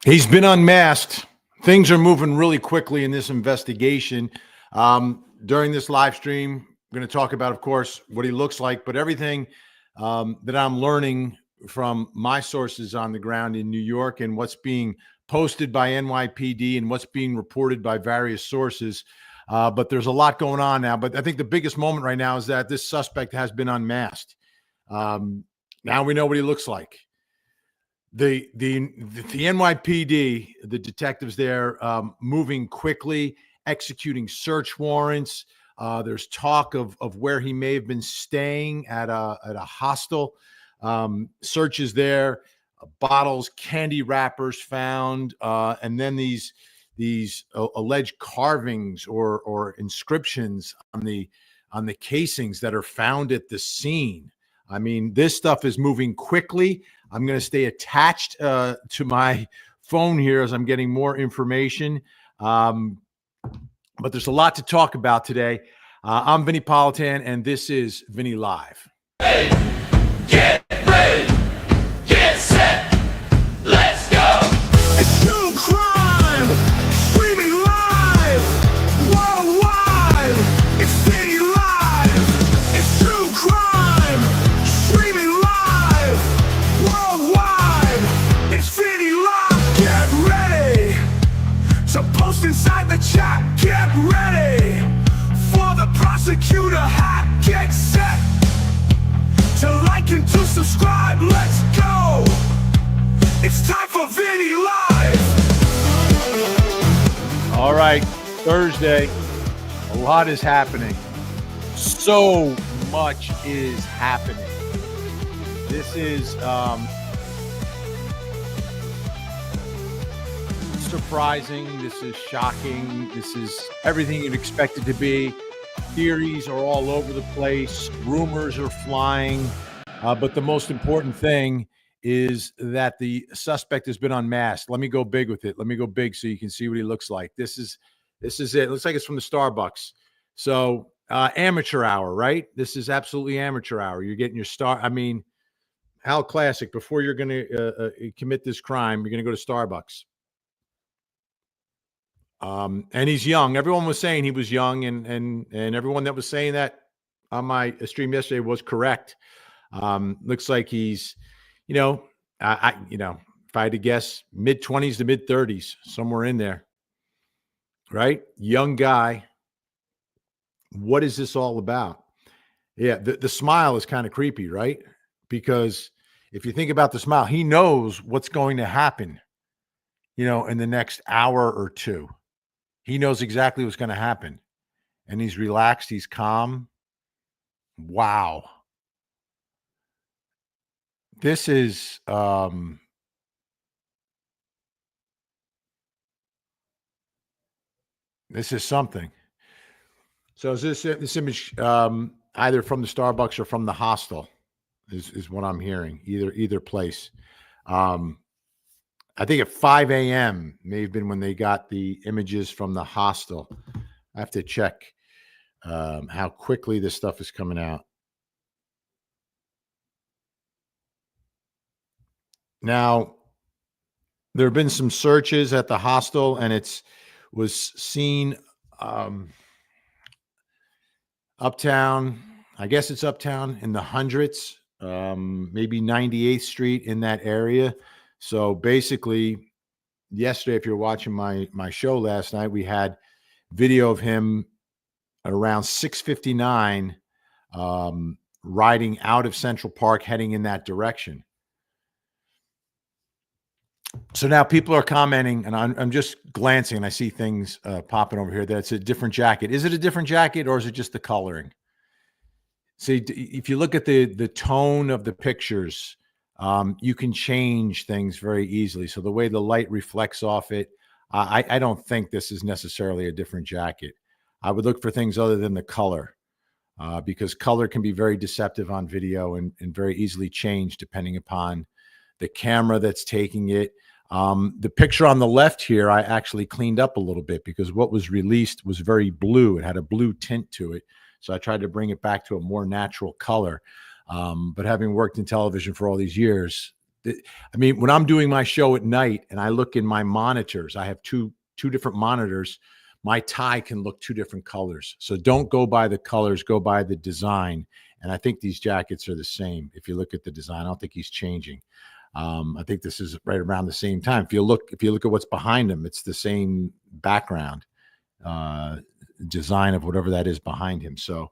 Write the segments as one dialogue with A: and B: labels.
A: He's been unmasked. Things are moving really quickly in this investigation. During this live stream, we're going to talk about, of course, what he looks like, but everything that I'm learning from my sources on the ground in New York and what's being posted by NYPD and what's being reported by various sources. But there's a lot going on now. But I think the biggest moment right now is that this suspect has been unmasked. Now we know what he looks like. The NYPD, the detectives there, moving quickly, executing search warrants. There's talk of where he may have been staying at a hostel. Searches there, bottles, candy wrappers found, and then these alleged carvings or inscriptions on the casings that are found at the scene. I mean, this stuff is moving quickly. I'm going to stay attached to my phone here as I'm getting more information. But there's a lot to talk about today. I'm Vinny Politan, and this is Vinny Live.
B: Hey, get ready, get set, let's go.
C: It's true crime, streaming live, worldwide. It's Vinny Live. It's true crime, streaming live, worldwide. It's Vinny Live. Get ready to post inside the chat. Get ready for the prosecutor hat. Get set to like and to subscribe. Let's go. It's time for Vinny Live.
A: All right, Thursday. A lot is happening. So much is happening. This is surprising. This is shocking. This is everything you'd expect it to be. Theories are all over the place. Rumors are flying. But the most important thing is that the suspect has been unmasked. Let me go big with it. Let me go big so you can see what he looks like. This is it. It looks like it's from the Starbucks. So amateur hour, right? This is absolutely amateur hour. You're getting your star. I mean, how classic. Before you're going to commit this crime, you're going to go to Starbucks. And he's young. Everyone was saying he was young, and everyone that was saying that on my stream yesterday was correct. Looks like he's, if I had to guess, mid-20s to mid-30s, somewhere in there, right? Young guy. What is this all about? Yeah, the smile is kind of creepy, right? Because if you think about the smile, he knows what's going to happen, in the next hour or two. He knows exactly what's going to happen. And he's relaxed. He's calm. Wow. This is something. So is this image either from the Starbucks or from the hostel is what I'm hearing, either place. I think at 5 a.m. may have been when they got the images from the hostel. I have to check how quickly this stuff is coming out. Now, there have been some searches at the hostel, and was seen uptown. I guess it's uptown in the hundreds, maybe 98th Street in that area. So basically, yesterday, if you're watching my show last night, we had video of him at around 6:59 riding out of Central Park, heading in that direction. So now people are commenting, and I'm just glancing, and I see things popping over here that it's a different jacket. Is it a different jacket, or is it just the coloring? See, if you look at the tone of the pictures, you can change things very easily. So the way the light reflects off it, I don't think this is necessarily a different jacket. I would look for things other than the color, because color can be very deceptive on video and very easily changed depending upon the camera that's taking it. The picture on the left here, I actually cleaned up a little bit because what was released was very blue. It had a blue tint to it. So I tried to bring it back to a more natural color. But having worked in television for all these years, I mean, when I'm doing my show at night and I look in my monitors, I have two different monitors. My tie can look two different colors. So don't go by the colors, go by the design. And I think these jackets are the same. If you look at the design, I don't think he's changing. I think this is right around the same time. If you look at what's behind him, it's the same background design of whatever that is behind him. So,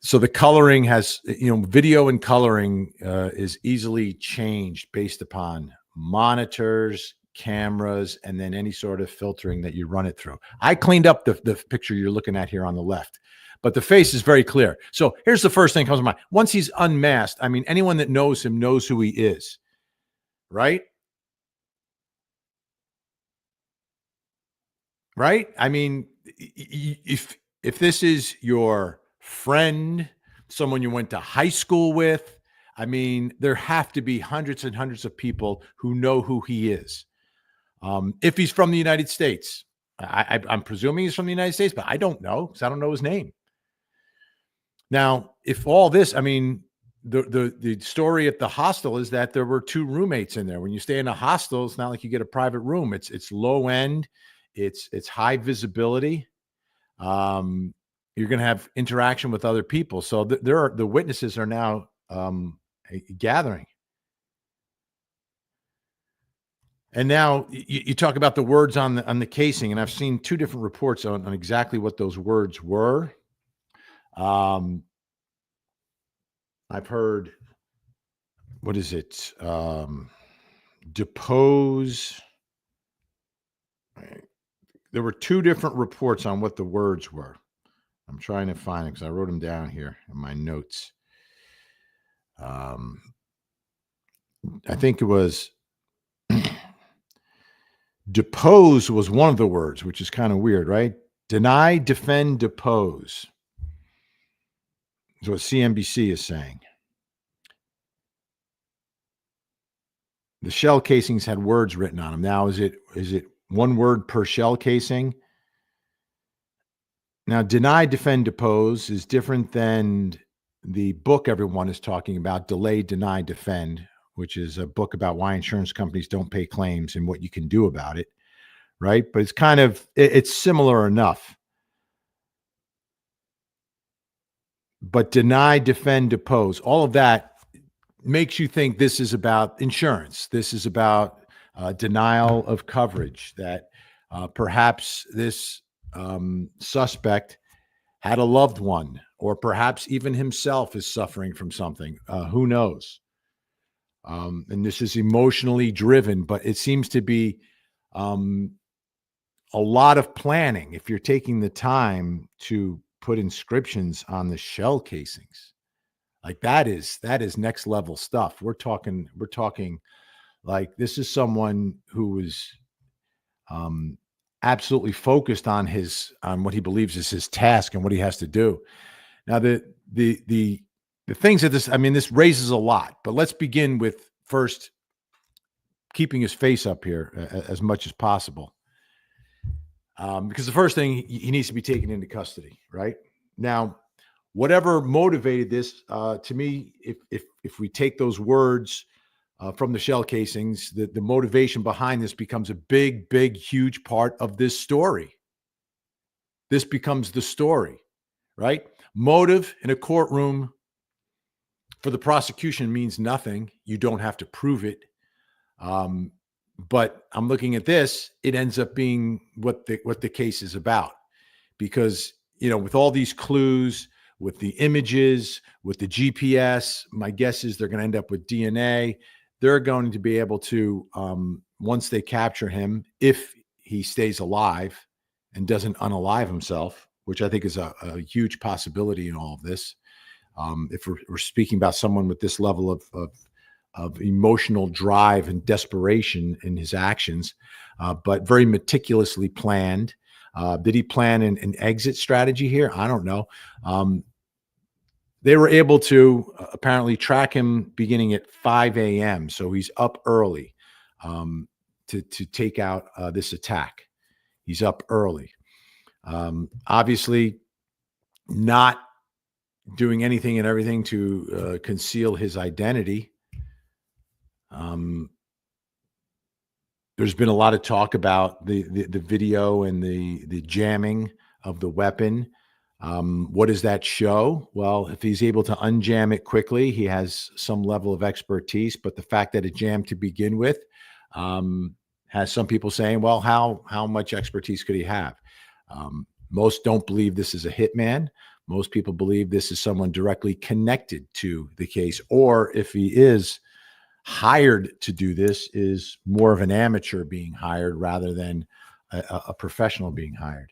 A: so the coloring has, video and coloring is easily changed based upon monitors, cameras, and then any sort of filtering that you run it through. I cleaned up the picture you're looking at here on the left, but the face is very clear. So here's the first thing that comes to mind. Once he's unmasked, I mean, anyone that knows him knows who he is, right? Right? I mean, if this is your friend, someone you went to high school with, I mean, there have to be hundreds and hundreds of people who know who he is. If he's from the United States, I'm presuming he's from the United States, but I don't know because I don't know his name. Now, if all this, I mean, the story at the hostel is that there were 2 roommates in there. When you stay in a hostel, it's not like you get a private room. It's low end, it's high visibility. You're going to have interaction with other people. So the witnesses are now gathering. And now you talk about the words on the casing, and I've seen 2 different reports on exactly what those words were. I've heard, what is it? Depose. There were 2 different reports on what the words were. I'm trying to find it because I wrote them down here in my notes. I think it was depose was one of the words, which is kind of weird, right? Deny, defend, depose. Is what CNBC is saying. The shell casings had words written on them. Now, is it one word per shell casing? Now, deny, defend, depose is different than the book everyone is talking about, Delay, Deny, Defend, which is a book about why insurance companies don't pay claims and what you can do about it, right? But it's kind of, it's similar enough. But deny, defend, depose, all of that makes you think this is about insurance. This is about denial of coverage, that perhaps this suspect had a loved one, or perhaps even himself is suffering from something. Who knows? And this is emotionally driven, but it seems to be a lot of planning. If you're taking the time to put inscriptions on the shell casings, like that is next level stuff. We're talking like this is someone who was absolutely focused on what he believes is his task and what he has to do. Now, the things that this raises a lot, but let's begin with first keeping his face up here as much as possible. Because the first thing, he needs to be taken into custody, right? Now, whatever motivated this, to me, if we take those words from the shell casings, the motivation behind this becomes a big, big, huge part of this story. This becomes the story, right? Motive in a courtroom for the prosecution means nothing. You don't have to prove it. But I'm looking at this, it ends up being what the case is about. Because, with all these clues, with the images, with the GPS, my guess is they're going to end up with DNA. They're going to be able to, once they capture him, if he stays alive and doesn't unalive himself, which I think is a huge possibility in all of this. If we're speaking about someone with this level of emotional drive and desperation in his actions, but very meticulously planned. Did he plan an exit strategy here? I don't know. They were able to apparently track him beginning at 5 a.m. So he's up early to take out this attack. He's up early. Obviously not doing anything and everything to conceal his identity. Um, there's been a lot of talk about the video and the jamming of the weapon. What does that show? Well, if he's able to unjam it quickly, he has some level of expertise. But the fact that it jammed to begin with has some people saying, well, how much expertise could he have? Most don't believe this is a hitman. Most people believe this is someone directly connected to the case, or if he is hired to do this, is more of an amateur being hired rather than a professional being hired.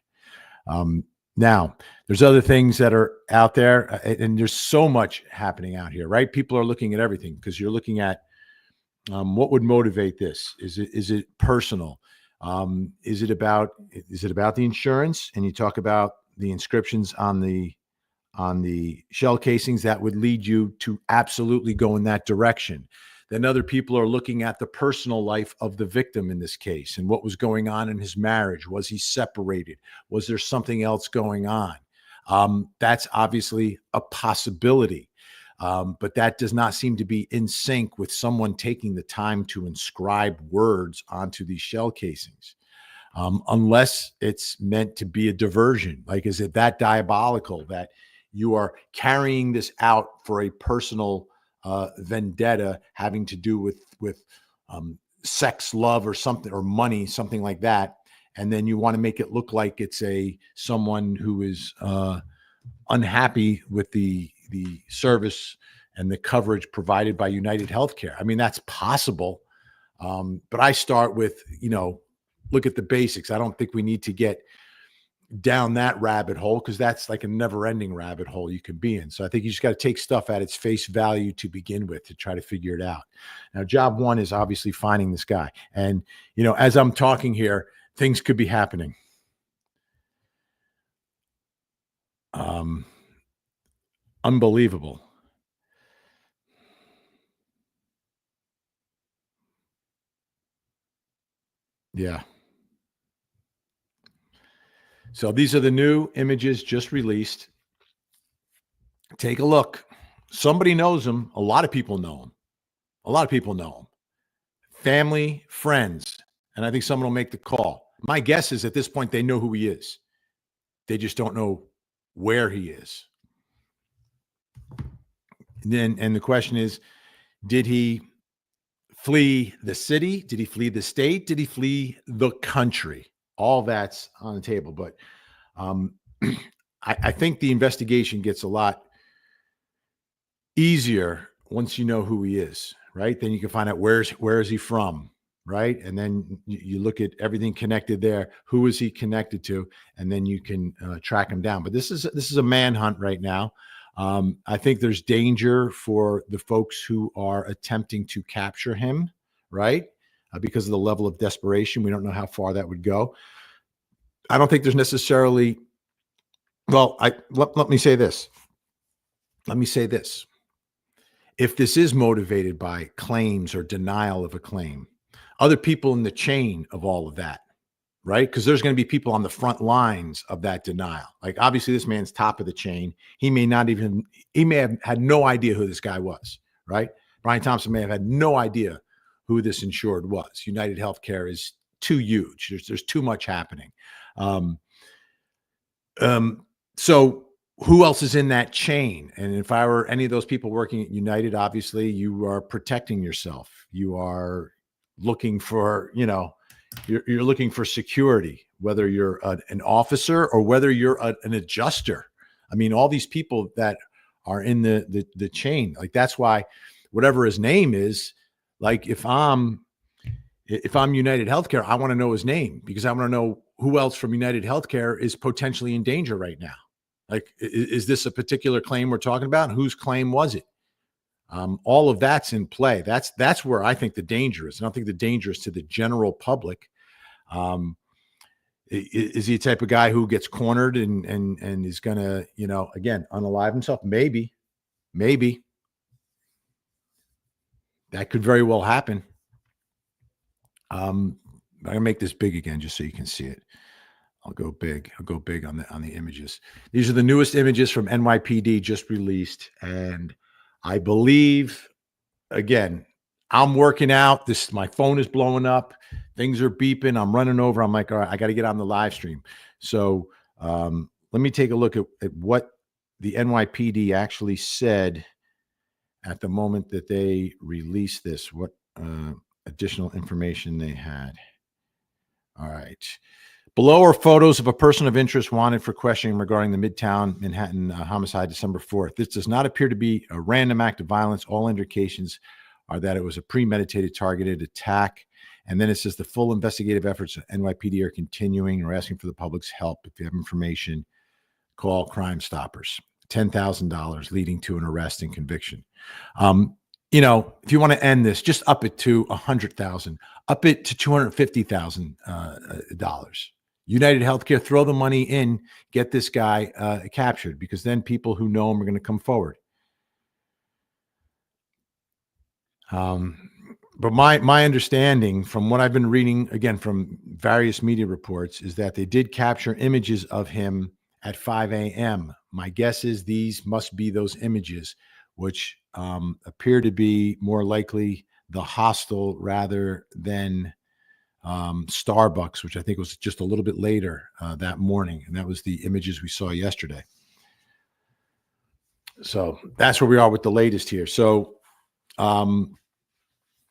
A: Now, there's other things that are out there, and there's so much happening out here, right? People are looking at everything because you're looking at what would motivate this. Is it personal? Is it about the insurance? And you talk about the inscriptions on the shell casings that would lead you to absolutely go in that direction. Then other people are looking at the personal life of the victim in this case and what was going on in his marriage. Was he separated? Was there something else going on? That's obviously a possibility, but that does not seem to be in sync with someone taking the time to inscribe words onto these shell casings. Unless it's meant to be a diversion. Like, is it that diabolical that you are carrying this out for a personal vendetta having to do with sex, love, or something, or money, something like that, and then you want to make it look like it's someone who is unhappy with the service and the coverage provided by UnitedHealthcare? I mean, that's possible, but I start with, look at the basics. I don't think we need to get down that rabbit hole because that's like a never-ending rabbit hole you can be in. So I think you just got to take stuff at its face value to begin with to try to figure it out. Now, job one is obviously finding this guy. And, as I'm talking here, things could be happening. Unbelievable. Yeah. So these are the new images just released. Take a look. Somebody knows him. A lot of people know him. A lot of people know him. Family, friends. And I think someone will make the call. My guess is at this point, they know who he is. They just don't know where he is. And the question is, did he flee the city? Did he flee the state? Did he flee the country? All that's on the table. But I think the investigation gets a lot easier once you know who he is, right? Then you can find out where is he from, right? And then you look at everything connected there. Who is he connected to? And then you can track him down. But this is a manhunt right now. I think there's danger for the folks who are attempting to capture him, right? Because of the level of desperation. We don't know how far that would go. I don't think there's necessarily, well, let me say this. Let me say this. If this is motivated by claims or denial of a claim, other people in the chain of all of that, right? Because there's going to be people on the front lines of that denial. Like, obviously, this man's top of the chain. He may have had no idea who this guy was, right? Brian Thompson may have had no idea who this insured was. United Healthcare is too huge. There's too much happening. So who else is in that chain? And if I were any of those people working at United, obviously you are protecting yourself. You are looking for, you're looking for security, whether you're an officer or whether you're an adjuster. I mean, all these people that are in the chain, like, that's why whatever his name is, like, if I'm United Healthcare, I want to know his name because I want to know who else from United Healthcare is potentially in danger right now. Like, is this a particular claim we're talking about? Whose claim was it? All of that's in play. That's where I think the danger is. I don't think the danger is to the general public. Is he a type of guy who gets cornered and is going to, again, unalive himself? Maybe that could very well happen. I'm gonna make this big again just so you can see it. I'll go big on the images. These are the newest images from NYPD just released. And I believe, again, I'm working out. My phone is blowing up. Things are beeping. I'm running over. I'm like, all right, I got to get on the live stream. So let me take a look at what the NYPD actually said at the moment that they released this, what additional information they had. All right. Below are photos of a person of interest wanted for questioning regarding the Midtown Manhattan homicide December 4th. This does not appear to be a random act of violence. All indications are that it was a premeditated, targeted attack. And then it says the full investigative efforts of NYPD are continuing. We're asking for the public's help. If you have information, call Crime Stoppers. $10,000 leading to an arrest and conviction. You know, if you want to end this, just up it to $100,000, up it to $250,000. United Healthcare, throw the money in, get this guy captured, because then people who know him are going to come forward. But my understanding from what I've been reading, again, from various media reports, is that they did capture images of him at 5 a.m. My guess is these must be those images, which appear to be more likely the Hostel rather than Starbucks, which I think was just a little bit later that morning. And that was the images we saw yesterday. So that's where we are with the latest here. So, and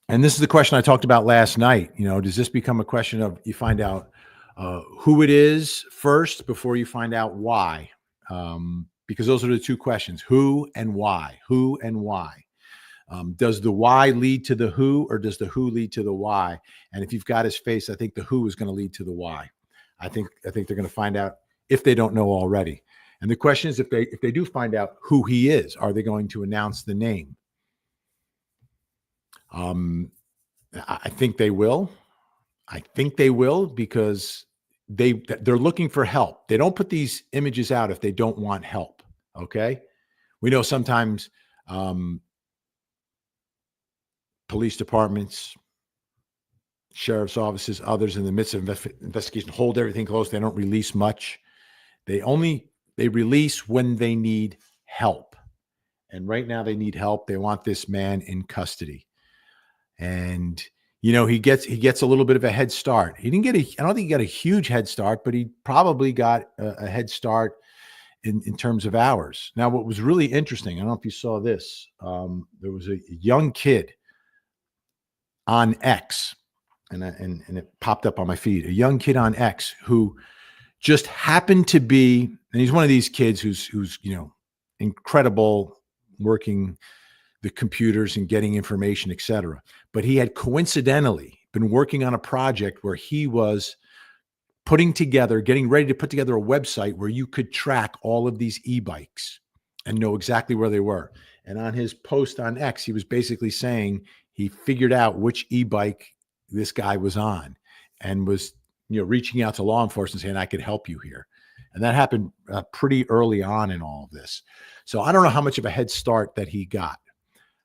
A: this is the question I talked about last night. You know, does this become a question of you find out who it is first before you find out why? Because those are the two questions: who and why. Who and why. Does the why lead to the who, or does the who lead to the why? And if you've got his face, I think the who is going to lead to the why. I think they're going to find out if they don't know already. And the question is, if they do find out who he is, are they going to announce the name? I think they will. I think they will, because they're looking for help. They don't put these images out if they don't want help. Okay, we know sometimes police departments, sheriff's offices, others in the midst of investigation hold everything close. They don't release much. They release when they need help. And right now they need help. They want this man in custody. And you know, he gets a little bit of a head start. He didn't get I don't think he got a huge head start, but he probably got a head start in terms of hours. Now, what was really interesting, I don't know if you saw this. There was a young kid on X, and it popped up on my feed. A young kid on X who just happened to be, and he's one of these kids who's you know, incredible working the computers and getting information, et cetera. But he had coincidentally been working on a project where he was getting ready to put together a website where you could track all of these e-bikes and know exactly where they were. And on his post on X, he was basically saying he figured out which e-bike this guy was on and was, you know, reaching out to law enforcement saying, I could help you here. And that happened pretty early on in all of this. So I don't know how much of a head start that he got.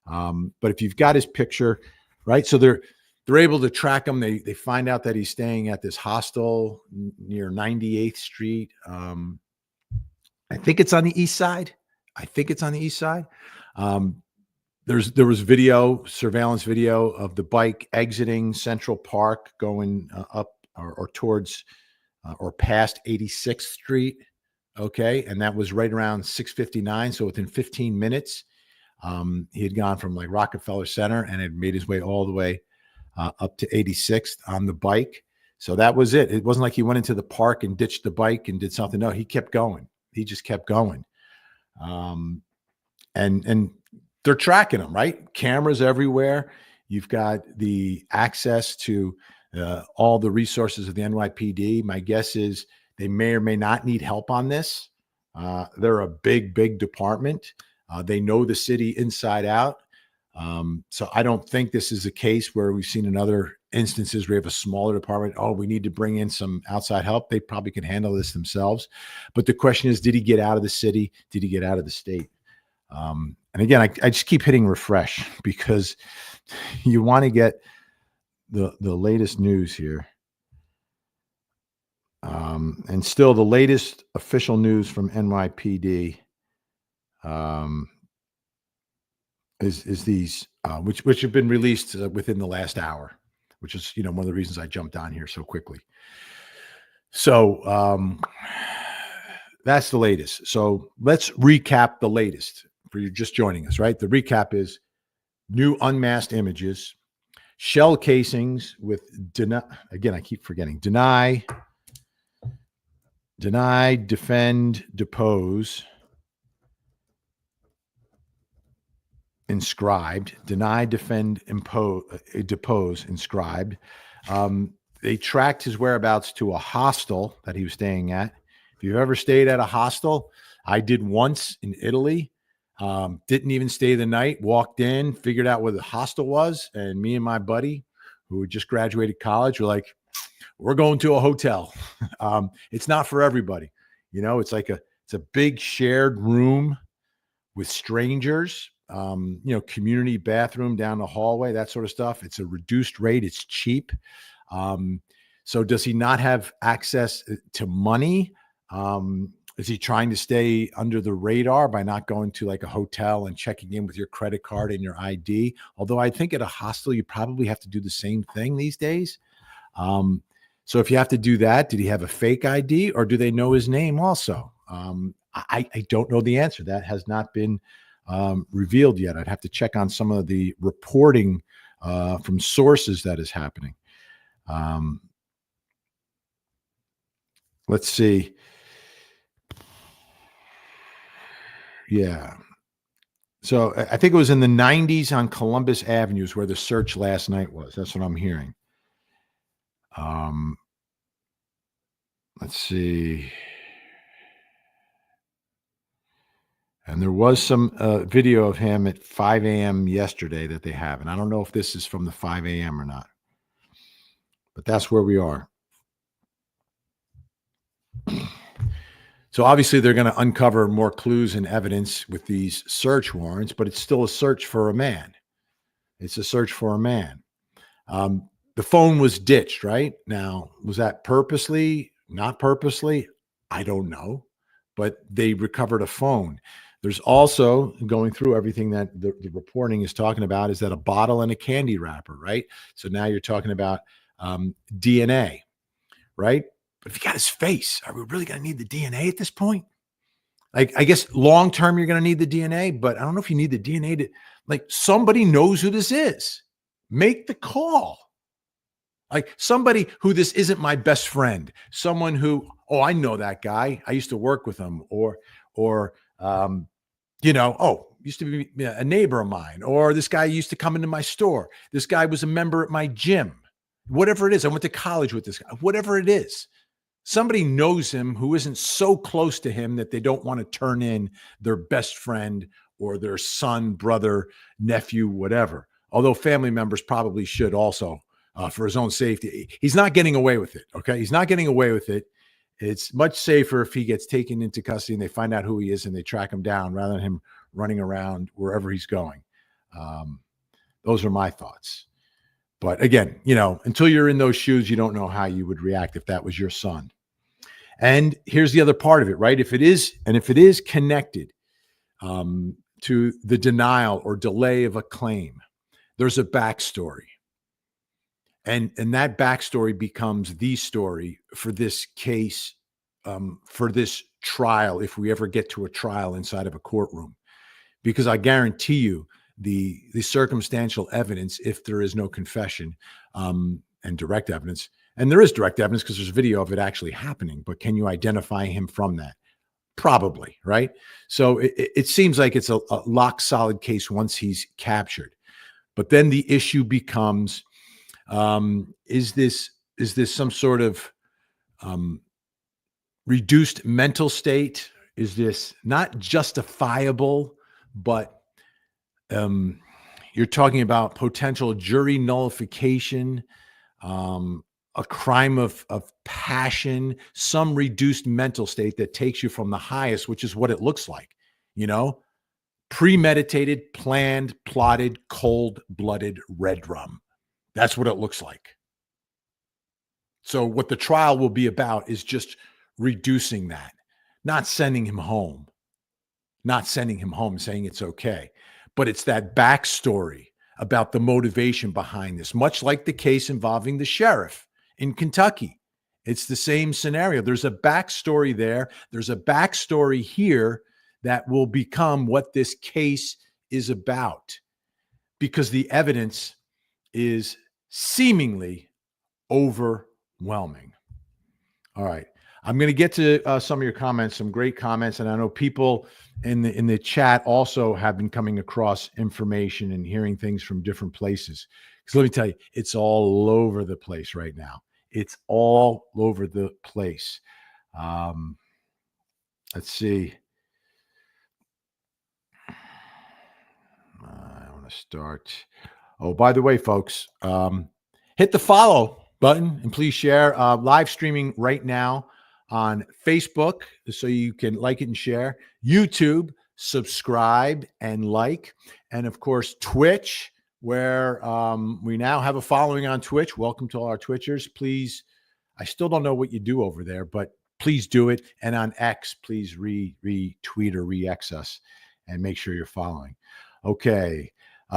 A: But if you've got his picture, right? So they're able to track him. They find out that he's staying at this hostel near 98th Street. I think it's on the east side. There was surveillance video of the bike exiting Central Park, going up or towards or past 86th Street. Okay. And that was right around 6:59. So within 15 minutes, he had gone from like Rockefeller Center and had made his way all the way up to 86th on the bike. So that was it. It wasn't like he went into the park and ditched the bike and did something. No, he kept going. He just kept going. And they're tracking him, right? Cameras everywhere. You've got the access to all the resources of the NYPD. My guess is they may or may not need help on this. They're a big, big department. They know the city inside out. So I don't think this is a case where we've seen in other instances where we have a smaller department. Oh, we need to bring in some outside help. They probably can handle this themselves. But the question is, did he get out of the city? Did he get out of the state? And again, I just keep hitting refresh because you want to get the latest news here. And still the latest official news from NYPD. is these which have been released within the last hour, which is one of the reasons I jumped on here so quickly. So that's the latest. So let's recap the latest for you just joining us, right? The recap is new unmasked images, shell casings with again, I keep forgetting. Deny, defend, depose, inscribed. Deny, defend, depose, inscribed. They tracked his whereabouts to a hostel that he was staying at. If you've ever stayed at a hostel, I did once in Italy. Didn't even stay the night, walked in, figured out where the hostel was. And me and my buddy, who had just graduated college, were like, we're going to a hotel. It's not for everybody. It's a big shared room with strangers, community bathroom down the hallway, that sort of stuff. It's a reduced rate. It's cheap. So does he not have access to money? Is he trying to stay under the radar by not going to like a hotel and checking in with your credit card and your ID? Although I think at a hostel, you probably have to do the same thing these days. So if you have to do that, did he have a fake ID or do they know his name also? I don't know the answer. That has not been revealed yet. I'd have to check on some of the reporting from sources that is happening. Let's see. Yeah. So I think it was in the 90s on Columbus Avenues where the search last night was. That's what I'm hearing. Let's see. And there was some video of him at 5 a.m. yesterday that they have. And I don't know if this is from the 5 a.m. or not. But that's where we are. So obviously they're going to uncover more clues and evidence with these search warrants, but it's still a search for a man. It's a search for a man. The phone was ditched, right? Now, was that purposely, not purposely? I don't know, but they recovered a phone. There's also, going through everything that the reporting is talking about, is that a bottle and a candy wrapper, right? So now you're talking about DNA, right? But if you got his face, are we really going to need the DNA at this point? Like, I guess long-term, you're going to need the DNA, but I don't know if you need the DNA to, like, somebody knows who this is. Make the call. Like somebody who this isn't my best friend, someone who, oh, I know that guy. I used to work with him or, used to be a neighbor of mine, or this guy used to come into my store. This guy was a member at my gym, whatever it is. I went to college with this guy, whatever it is. Somebody knows him who isn't so close to him that they don't want to turn in their best friend or their son, brother, nephew, whatever. Although family members probably should also for his own safety. He's not getting away with it. Okay. He's not getting away with it. It's much safer if he gets taken into custody and they find out who he is and they track him down rather than him running around wherever he's going. Those are my thoughts. But again, until you're in those shoes, you don't know how you would react if that was your son. And here's the other part of it, right? If it is connected to the denial or delay of a claim, there's a backstory. And that backstory becomes the story for this case, for this trial, if we ever get to a trial inside of a courtroom. Because I guarantee you, the circumstantial evidence, if there is no confession and direct evidence, and there is direct evidence because there's video of it actually happening, but can you identify him from that? Probably, right? So it seems like it's a lock solid case once he's captured. But then the issue becomes, is this some sort of reduced mental state? Is this not justifiable, but you're talking about potential jury nullification, a crime of passion, some reduced mental state that takes you from the highest, which is what it looks like, premeditated, planned, plotted, cold-blooded red rum. That's what it looks like. So what the trial will be about is just reducing that, not sending him home, saying it's okay. but it's that backstory about the motivation behind this, much like the case involving the sheriff in Kentucky. It's the same scenario. There's a backstory there. There's a backstory here that will become what this case is about, because the evidence is seemingly overwhelming. All right. I'm going to get to some of your comments, some great comments. And I know people in the chat also have been coming across information and hearing things from different places. Because let me tell you, it's all over the place right now. It's all over the place. Let's see. I want to start. Oh, by the way, folks, hit the follow button and please share. Live streaming right now on Facebook, so you can like it and share. YouTube, subscribe and like. And of course, Twitch, where we now have a following on Twitch. Welcome to all our Twitchers. Please, I still don't know what you do over there, but please do it. And on X, please retweet or re-X us and make sure you're following. Okay.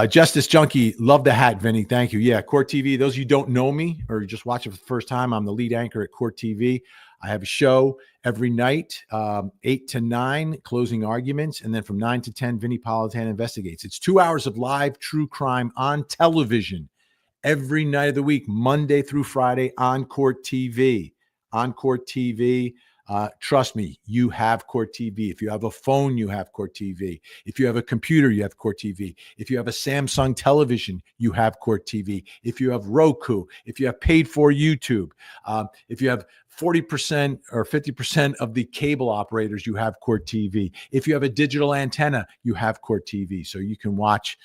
A: Justice Junkie, love the hat, Vinny. Thank you. Yeah, Court TV. Those of you who don't know me or just watch it for the first time, I'm the lead anchor at Court TV. I have a show every night, 8 to 9, closing arguments. And then from 9 to 10, Vinny Politan investigates. It's 2 hours of live true crime on television every night of the week, Monday through Friday on Court TV. On Court TV. Trust me, you have Court TV. If you have a phone, you have Court TV. If you have a computer, you have Court TV. If you have a Samsung television, you have Court TV. If you have Roku, if you have paid for YouTube, if you have 40% or 50% of the cable operators, you have Court TV. If you have a digital antenna, you have Court TV. So you can watch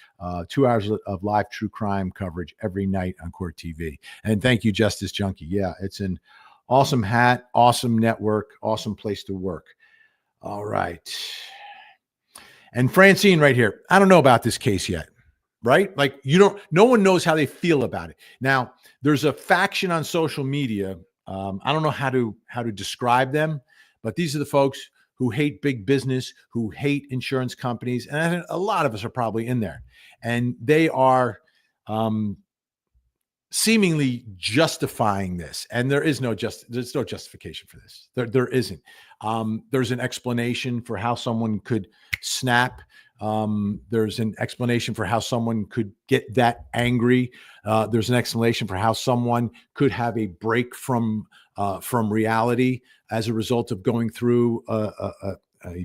A: 2 hours of live true crime coverage every night on Court TV. And thank you, Justice Junkie. Yeah, it's an awesome hat, awesome network, awesome place to work. All right. And Francine right here. I don't know about this case yet, right? Like no one knows how they feel about it. Now, there's a faction on social media. I don't know how to describe them, but these are the folks who hate big business, who hate insurance companies. And I think a lot of us are probably in there. And they are, seemingly justifying this, and there's no justification for this. There isn't. There's an explanation for how someone could snap. There's an explanation for how someone could get that angry. There's an explanation for how someone could have a break from reality as a result of going through a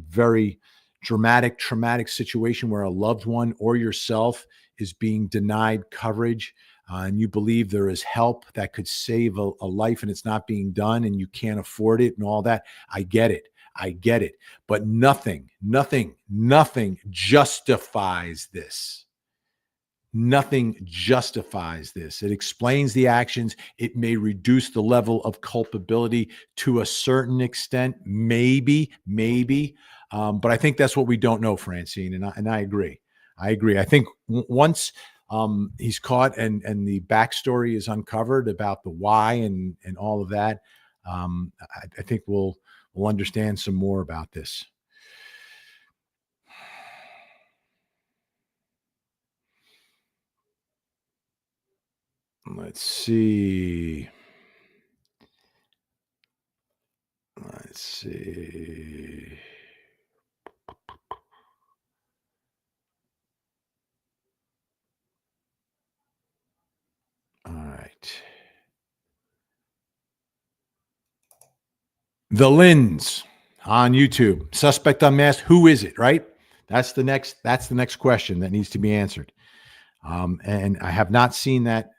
A: very traumatic situation where a loved one or yourself is being denied coverage. And you believe there is help that could save a life and it's not being done and you can't afford it and all that. I get it. But nothing justifies this. Nothing justifies this. It explains the actions. It may reduce the level of culpability to a certain extent, maybe. But I think that's what we don't know, Francine. And I agree. I think once he's caught and the backstory is uncovered about the why and all of that, I think we'll understand some more about this. Let's see. All right. The Lins on YouTube. Suspect unmasked. Who is it? Right. That's the next question that needs to be answered. And I have not seen that.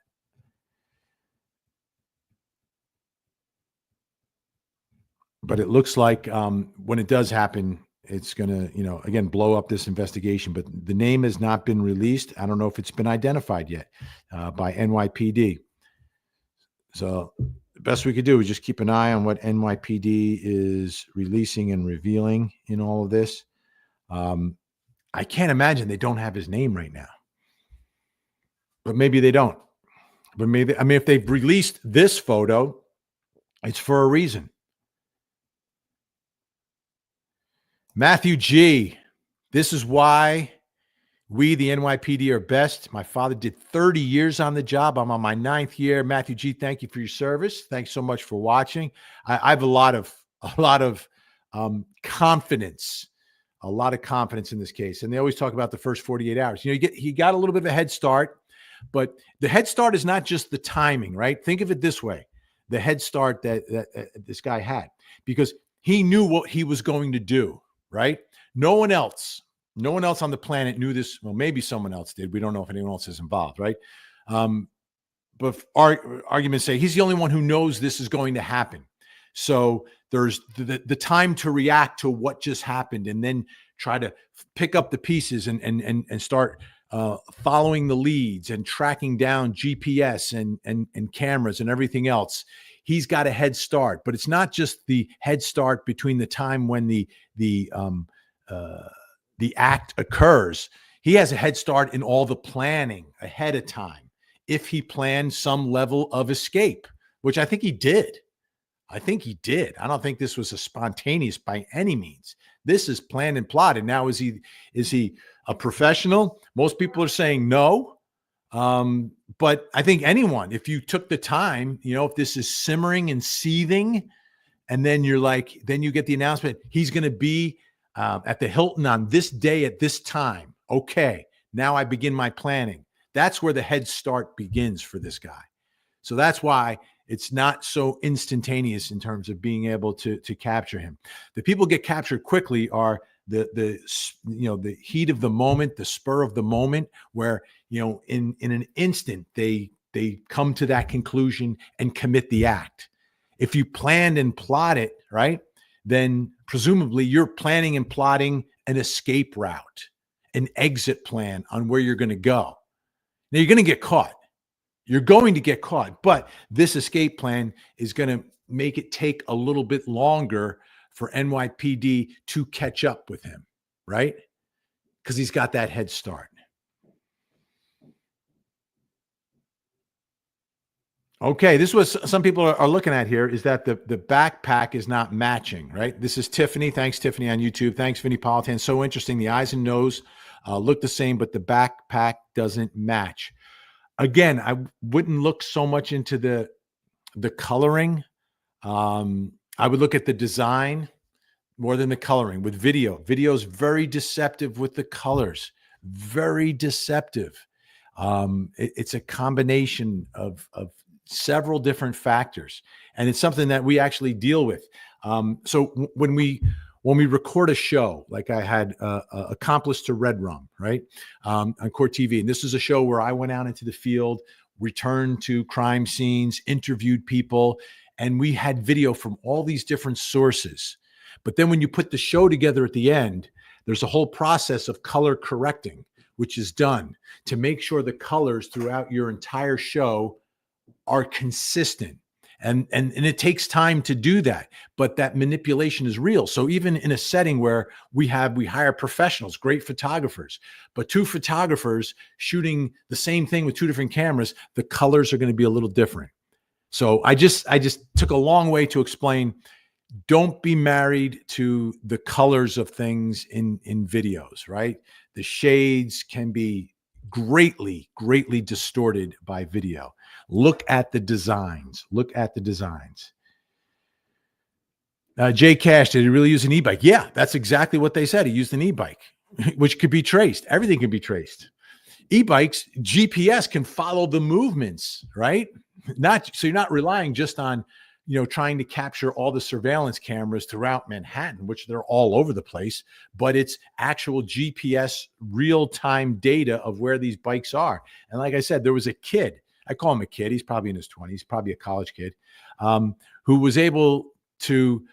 A: But it looks like when it does happen, it's going to, again, blow up this investigation. But the name has not been released. I don't know if it's been identified yet by NYPD. So the best we could do is just keep an eye on what NYPD is releasing and revealing in all of this. I can't imagine they don't have his name right now. But maybe they don't. But maybe, if they've released this photo, it's for a reason. Matthew G., this is why We, the NYPD, are best. My father did 30 years on the job. I'm on my 9th year. Matthew G, thank you for your service. Thanks so much for watching. I have a lot of confidence, in this case. And they always talk about the first 48 hours. He got a little bit of a head start, but the head start is not just the timing, right? Think of it this way: the head start that this guy had, because he knew what he was going to do, right? No one else on the planet knew this. Well, maybe someone else did. We don't know if anyone else is involved, right? But arguments say he's the only one who knows this is going to happen. So there's the time to react to what just happened, and then try to pick up the pieces and start following the leads and tracking down GPS and cameras and everything else. He's got a head start, but it's not just the head start between the time when the act occurs. He has a head start in all the planning ahead of time. If he planned some level of escape, which I think he did. I don't think this was a spontaneous by any means. This is planned and plotted. Now, is he a professional? Most people are saying no. But I think anyone, if you took the time, if this is simmering and seething, and then then you get the announcement, he's going to be at the Hilton on this day at this time. Okay, now I begin my planning. That's where the head start begins for this guy. So that's why it's not so instantaneous in terms of being able to capture him. The people get captured quickly are the heat of the moment, the spur of the moment, where in an instant they come to that conclusion and commit the act. If you planned and plot it, right, then presumably you're planning and plotting an escape route, an exit plan on where you're going to go. Now, you're going to get caught. You're going to get caught, but this escape plan is going to make it take a little bit longer for NYPD to catch up with him, right? Because he's got that head start. Okay, this was some people are looking at here, is that the backpack is not matching, right? This is Tiffany. Thanks, Tiffany, on YouTube. Thanks, Vinny Politan. So interesting. The eyes and nose look the same, but the backpack doesn't match. Again, I wouldn't look so much into the coloring. I would look at the design more than the coloring. With video is very deceptive with the colors, very deceptive. It's a combination of several different factors, and it's something that we actually deal with. So when we record a show, like I had Accomplice to Red Rum, right, on Court TV, and this is a show where I went out into the field, returned to crime scenes, interviewed people, and we had video from all these different sources. But then when you put the show together at the end, there's a whole process of color correcting, which is done to make sure the colors throughout your entire show are consistent. And it takes time to do that, but that manipulation is real. So even in a setting where we hire professionals, great photographers, but two photographers shooting the same thing with two different cameras, the colors are going to be a little different. So I just took a long way to explain, don't be married to the colors of things in videos, right? The shades can be greatly distorted by video. Look at the designs. Jay Cash, did he really use an e-bike? Yeah, that's exactly what they said. He used an e-bike, which could be traced. Everything can be traced. E-bikes, GPS can follow the movements, right? So you're not relying just on, trying to capture all the surveillance cameras throughout Manhattan, which they're all over the place, but it's actual GPS real-time data of where these bikes are. And like I said, there was a kid, I call him a kid, he's probably in his 20s, probably a college kid, who was able to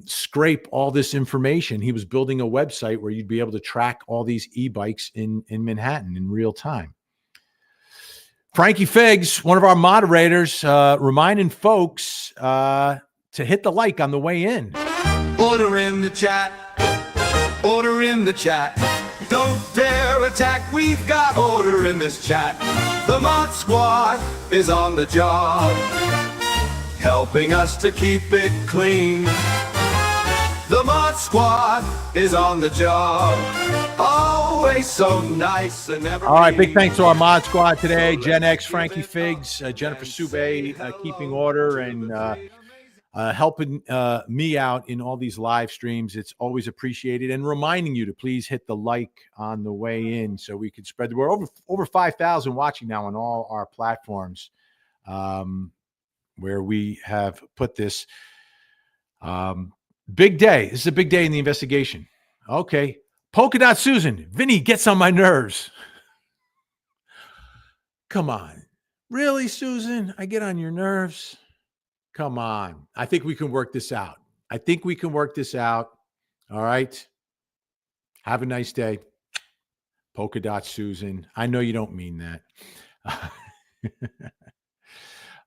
A: scrape all this information. He was building a website where you'd be able to track all these e-bikes in Manhattan in real time. Frankie Figs, one of our moderators, reminding folks to hit the like on the way in.
C: Order in the chat. Order in the chat. Don't dare attack. We've got order in this chat. The Mod Squad is on the job, helping us to keep it clean. The Mod Squad is on the job. Always so nice and never.
A: All right, big thanks to our mod squad today. Gen X, Frankie Figs, Jennifer Sube, keeping order and helping me out in all these live streams. It's always appreciated, and reminding you to please hit the like on the way in so we can spread the word. Over 5,000 watching now on all our platforms where we have put this. Big day. This is a big day in the investigation. Okay. Polka Dot Susan. Vinny gets on my nerves. Come on. Really, Susan? I get on your nerves? Come on. I think we can work this out. All right. Have a nice day. Polka Dot Susan. I know you don't mean that.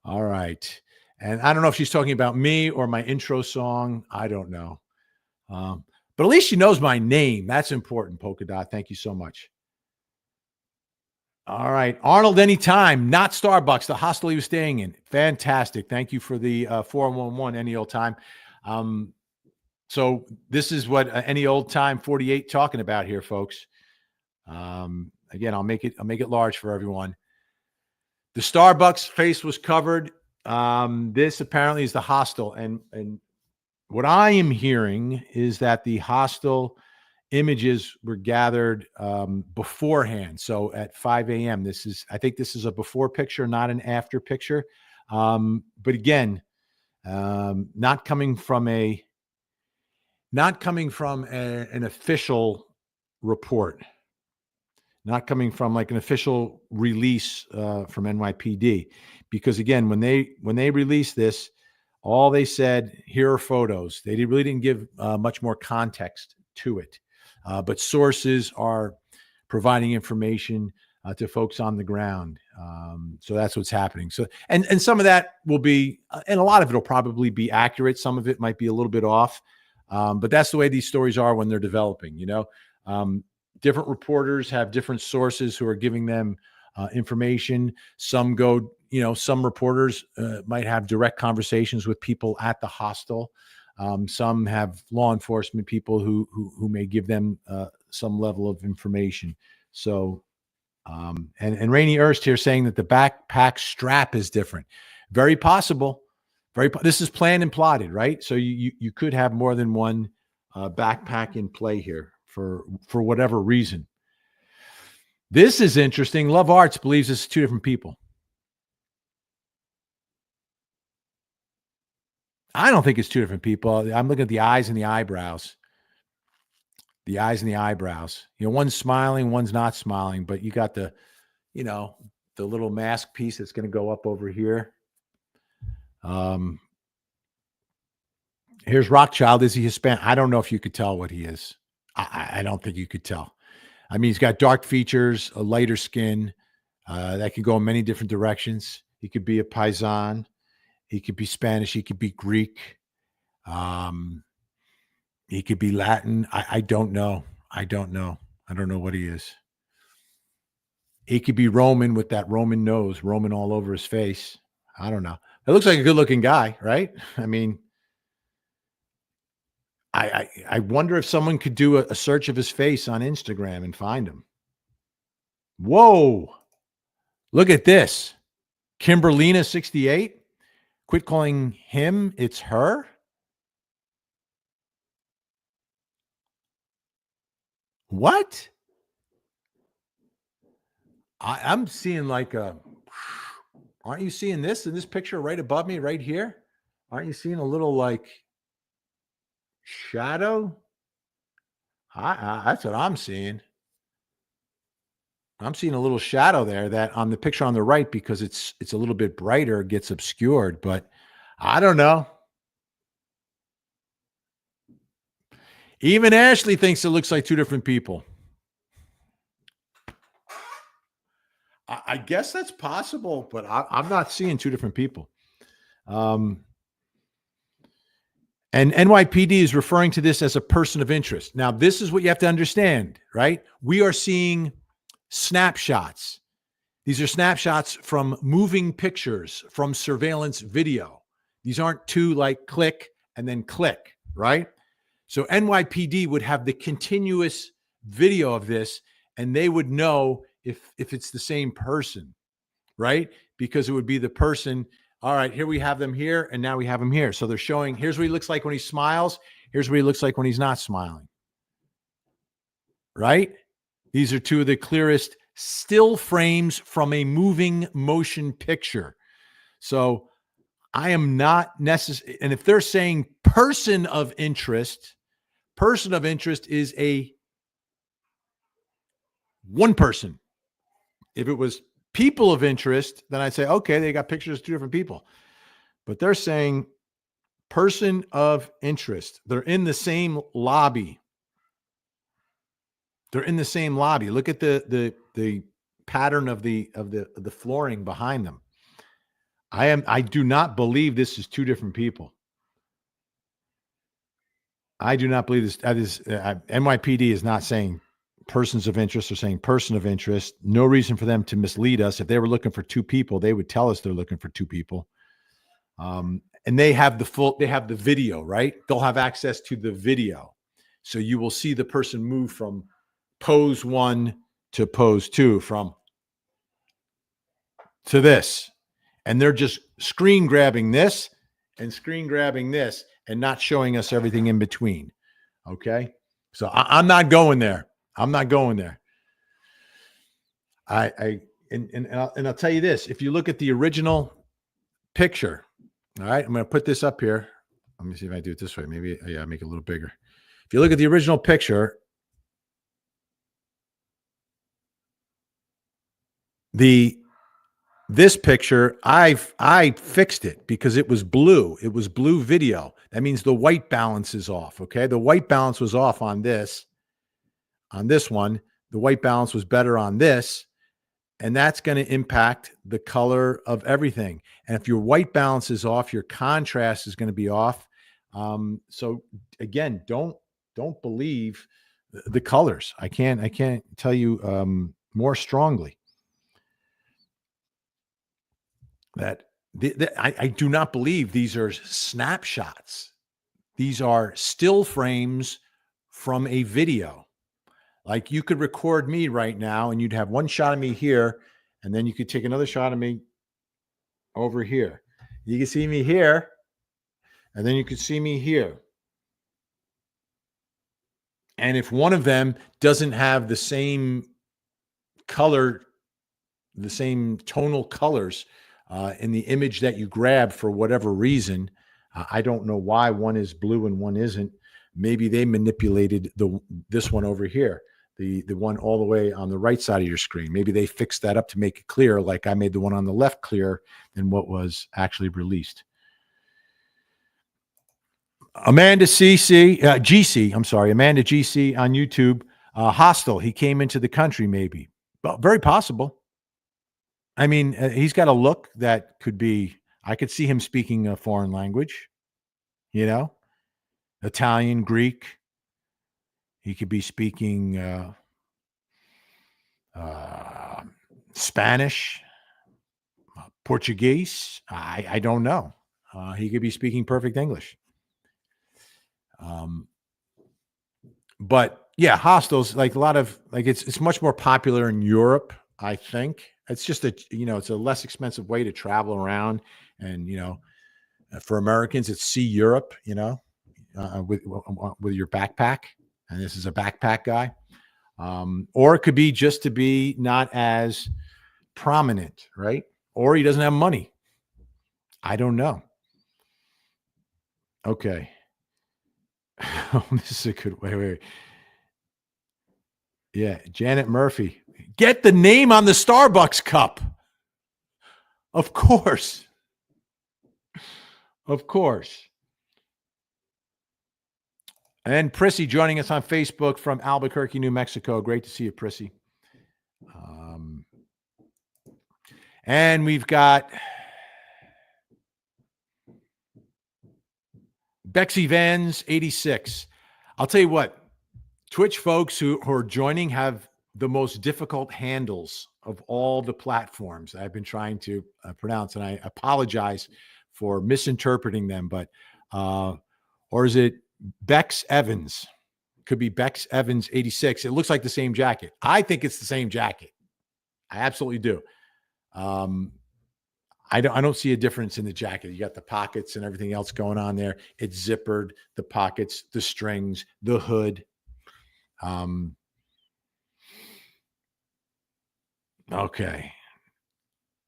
A: All right. And I don't know if she's talking about me or my intro song. I don't know. But at least she knows my name. That's important, Polka Dot. Thank you so much. All right. Arnold Anytime, not Starbucks, the hostel he was staying in. Fantastic. Thank you for the 411 any old time. So this is what any old time 48 talking about here, folks. Again, I'll make it large for everyone. The Starbucks face was covered. This apparently is the hostel. And what I am hearing is that the hostel images were gathered beforehand. So at 5 a.m., I think this is a before picture, not an after picture. But again, not coming from an official report, not coming from like an official release from NYPD. Because again, when they released this, all they said, here are photos. They really didn't give much more context to it. But sources are providing information to folks on the ground. So that's what's happening. So, and some of that will be, and a lot of it will probably be accurate. Some of it might be a little bit off. But that's the way these stories are when they're developing, different reporters have different sources who are giving them information. Some go, some reporters might have direct conversations with people at the hostel. Some have law enforcement people who may give them some level of information. So, and Rainey Erst here saying that the backpack strap is different. Very possible. This is planned and plotted, right? So you could have more than one backpack in play here for whatever reason. This is interesting. Love Arts believes it's two different people. I don't think it's two different people. I'm looking at the eyes and the eyebrows. The eyes and the eyebrows. One's smiling, one's not smiling, but you got the little mask piece that's going to go up over here. Here's Rockchild. Is he Hispanic? I don't know if you could tell what he is. I don't think you could tell. I mean, he's got dark features, a lighter skin. That can go in many different directions. He could be a Paisan. He could be Spanish. He could be Greek. He could be Latin. I don't know. I don't know what he is. He could be Roman with that Roman nose, Roman all over his face. I don't know. It looks like a good-looking guy, right? I mean, I wonder if someone could do a search of his face on Instagram and find him. Whoa. Look at this. Kimberlina 68. Quit calling him. It's her. What? I'm seeing like aren't you seeing this in this picture right above me right here? Aren't you seeing a little like shadow? That's what I'm seeing. I'm seeing a little shadow there that on the picture on the right, because it's a little bit brighter, gets obscured, but I don't know. Even Ashley thinks it looks like two different people. I guess that's possible, but I'm not seeing two different people. And NYPD is referring to this as a person of interest. Now, this is what you have to understand, right? We are seeing snapshots. These are snapshots from moving pictures, from surveillance video. These aren't two like click and then click, right? So NYPD would have the continuous video of this, and they would know if it's the same person, right? Because it would be the person. All right, here we have them here, and now we have him here. So they're showing, here's what he looks like when he smiles. Here's what he looks like when he's not smiling. Right? These are two of the clearest still frames from a moving motion picture. So I am not necessary. And if they're saying person of interest is a one person. If it was people of interest, then I'd say, okay, they got pictures of two different people. But they're saying person of interest. They're in the same lobby. They're in the same lobby. Look at the pattern of the flooring behind them. I do not believe this is two different people. I do not believe this. That is NYPD is not saying persons of interest. They're saying person of interest. No reason for them to mislead us. If they were looking for two people, they would tell us they're looking for two people. And they have the video, right? They'll have access to the video. So you will see the person move from pose 1 to pose 2 to this. And they're just screen grabbing this and screen grabbing this and not showing us everything in between. Okay. So I'm not going there. I'm not going there. I'll tell you this. If you look at the original picture, all right, I'm going to put this up here. Let me see if I do it this way. Maybe, yeah, make it a little bigger. If you look at the original picture, this picture, I fixed it because it was blue. It was blue video. That means the white balance is off. Okay. The white balance was off on this one. The white balance was better on this. And that's going to impact the color of everything. And if your white balance is off, your contrast is going to be off. So again, don't believe the colors. I can't tell you more strongly that I do not believe these are snapshots. These are still frames from a video. Like you could record me right now and you'd have one shot of me here, and then you could take another shot of me over here. You can see me here, and then you could see me here. And if one of them doesn't have the same color, the same tonal colors in the image that you grab for whatever reason, I don't know why one is blue and one isn't. Maybe they manipulated this one over here, the one all the way on the right side of your screen. Maybe they fixed that up to make it clear, like I made the one on the left clearer than what was actually released. Amanda GC, I'm sorry, Amanda GC on YouTube. Hostel, he came into the country maybe. Well, very possible. I mean, he's got a look that could be, I could see him speaking a foreign language, you know, Italian, Greek. He could be speaking Spanish, Portuguese. I don't know. He could be speaking perfect English. But yeah, Hostels, like a lot of, like it's much more popular in Europe, I think. It's just it's a less expensive way to travel around. And, for Americans, it's see Europe, with your backpack. And this is a backpack guy. Or it could be just to be not as prominent, right? Or he doesn't have money. I don't know. Okay. This is a good way. Wait. Yeah, Janet Murphy. Get the name on the Starbucks cup. Of course. Of course. And Prissy joining us on Facebook from Albuquerque, New Mexico. Great to see you, Prissy. And we've got Bexy Vans 86. I'll tell you what, Twitch folks who are joining have the most difficult handles of all the platforms I've been trying to pronounce, and I apologize for misinterpreting them. But or is it Bex Evans. Could be Bex Evans 86. It looks like the same jacket. I think it's the same jacket. I absolutely do. I don't see a difference in the jacket. You got the pockets and everything else going on there. It's zippered, the pockets, the strings, the hood. Okay.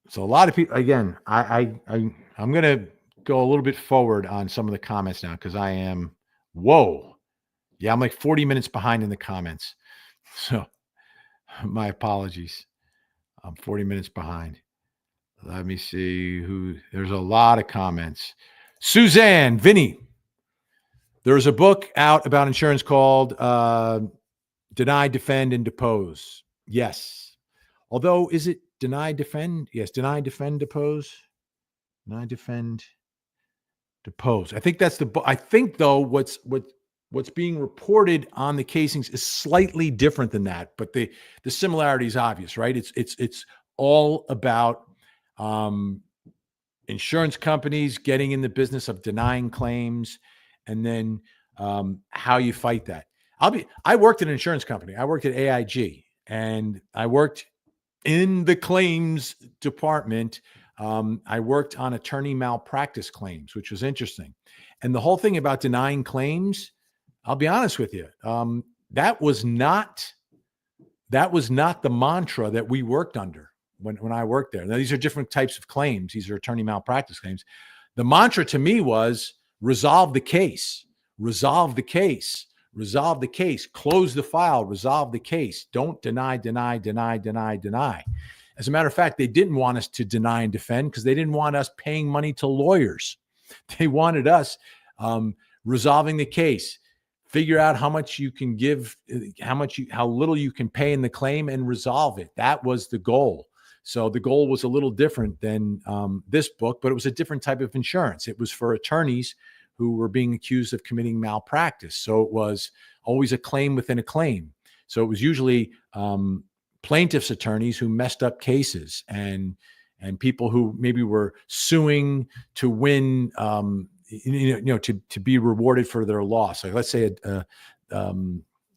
A: So a lot of people, again, I'm going to go a little bit forward on some of the comments now because I am, whoa. Yeah, I'm like 40 minutes behind in the comments. So my apologies. I'm 40 minutes behind. Let me see there's a lot of comments. Suzanne, Vinny, there's a book out about insurance called Deny, Defend, and Depose. Yes. Although, is it deny, defend? Yes. Deny, defend, depose. Deny, defend, depose. I think that's the book. I think though, what's being reported on the casings is slightly different than that, but the similarity is obvious, right? It's all about insurance companies getting in the business of denying claims, and then how you fight that. I worked at an insurance company. I worked at AIG, and I worked in the claims department. I worked on attorney malpractice claims, which was interesting. And the whole thing about denying claims, I'll be honest with you, that was not the mantra that we worked under when I worked there. Now, these are different types of claims. These are attorney malpractice claims. The mantra to me was resolve the case, resolve the case, resolve the case, close the file, resolve the case. Don't deny, deny, deny, deny, deny. As a matter of fact, they didn't want us to deny and defend because they didn't want us paying money to lawyers. They wanted resolving the case, figure out how much you can give, how little you can pay in the claim, and resolve it. That was the goal. So the goal was a little different than this book, but it was a different type of insurance. It was for attorneys who were being accused of committing malpractice. So it was always a claim within a claim. So it was usually plaintiffs' attorneys who messed up cases, and people who maybe were suing to win, to be rewarded for their loss. Like, let's say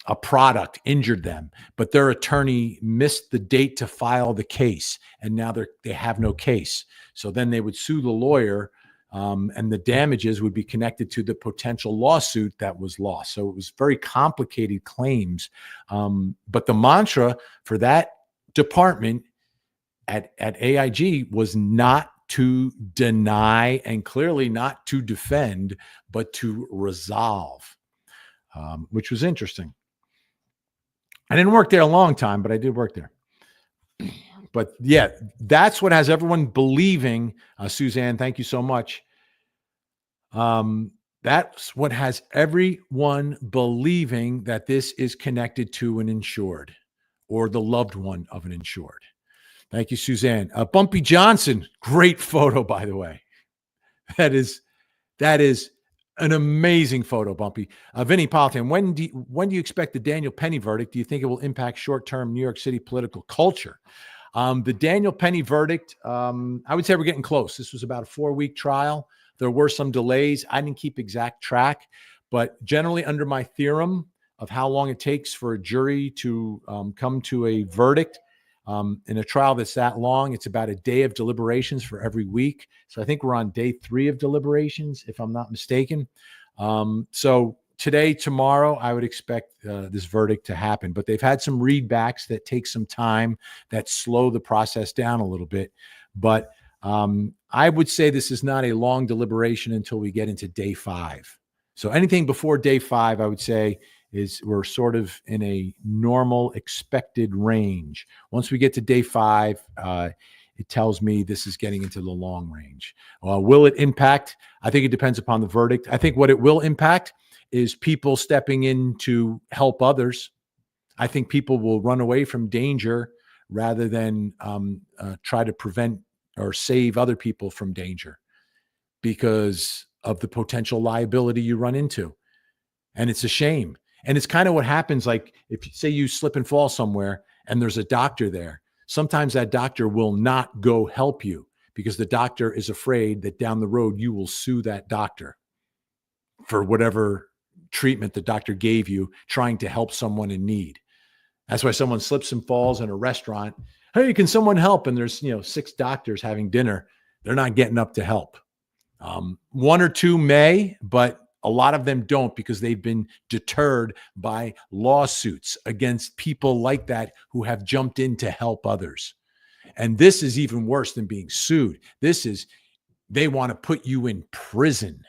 A: a product injured them, but their attorney missed the date to file the case, and now they have no case. So then they would sue the lawyer, and the damages would be connected to the potential lawsuit that was lost. So it was very complicated claims. But the mantra for that department at AIG was not to deny, and clearly not to defend, but to resolve, which was interesting. I didn't work there a long time, but I did work there. But yeah, that's what has everyone believing. Suzanne, thank you so much. That's what has everyone believing that this is connected to an insured or the loved one of an insured. Thank you, Suzanne. Bumpy Johnson, great photo, by the way. That is an amazing photo, Bumpy. Vinny Politan, when do you expect the Daniel Penny verdict? Do you think it will impact short-term New York City political culture? The Daniel Penny verdict, I would say we're getting close. This was about a 4-week trial. There were some delays. I didn't keep exact track, but generally under my theorem of how long it takes for a jury to come to a verdict, in a trial that's that long, it's about a day of deliberations for every week. So I think we're on day 3 of deliberations, if I'm not mistaken. So today, tomorrow, I would expect this verdict to happen. But they've had some readbacks that take some time, that slow the process down a little bit. But I would say this is not a long deliberation until we get into day 5. So anything before day 5, I would say, is we're sort of in a normal expected range. Once we get to day 5, it tells me this is getting into the long range. Will it impact? I think it depends upon the verdict. I think what it will impact is people stepping in to help others. I think people will run away from danger rather than try to prevent or save other people from danger because of the potential liability you run into. And it's a shame. And it's kind of what happens, like if you say you slip and fall somewhere and there's a doctor there, sometimes that doctor will not go help you because the doctor is afraid that down the road you will sue that doctor for whatever treatment the doctor gave you trying to help someone in need. That's why someone slips and falls in a restaurant. Hey, can someone help? And there's, 6 doctors having dinner. They're not getting up to help. One or two may, but a lot of them don't, because they've been deterred by lawsuits against people like that who have jumped in to help others. And this is even worse than being sued. They want to put you in prison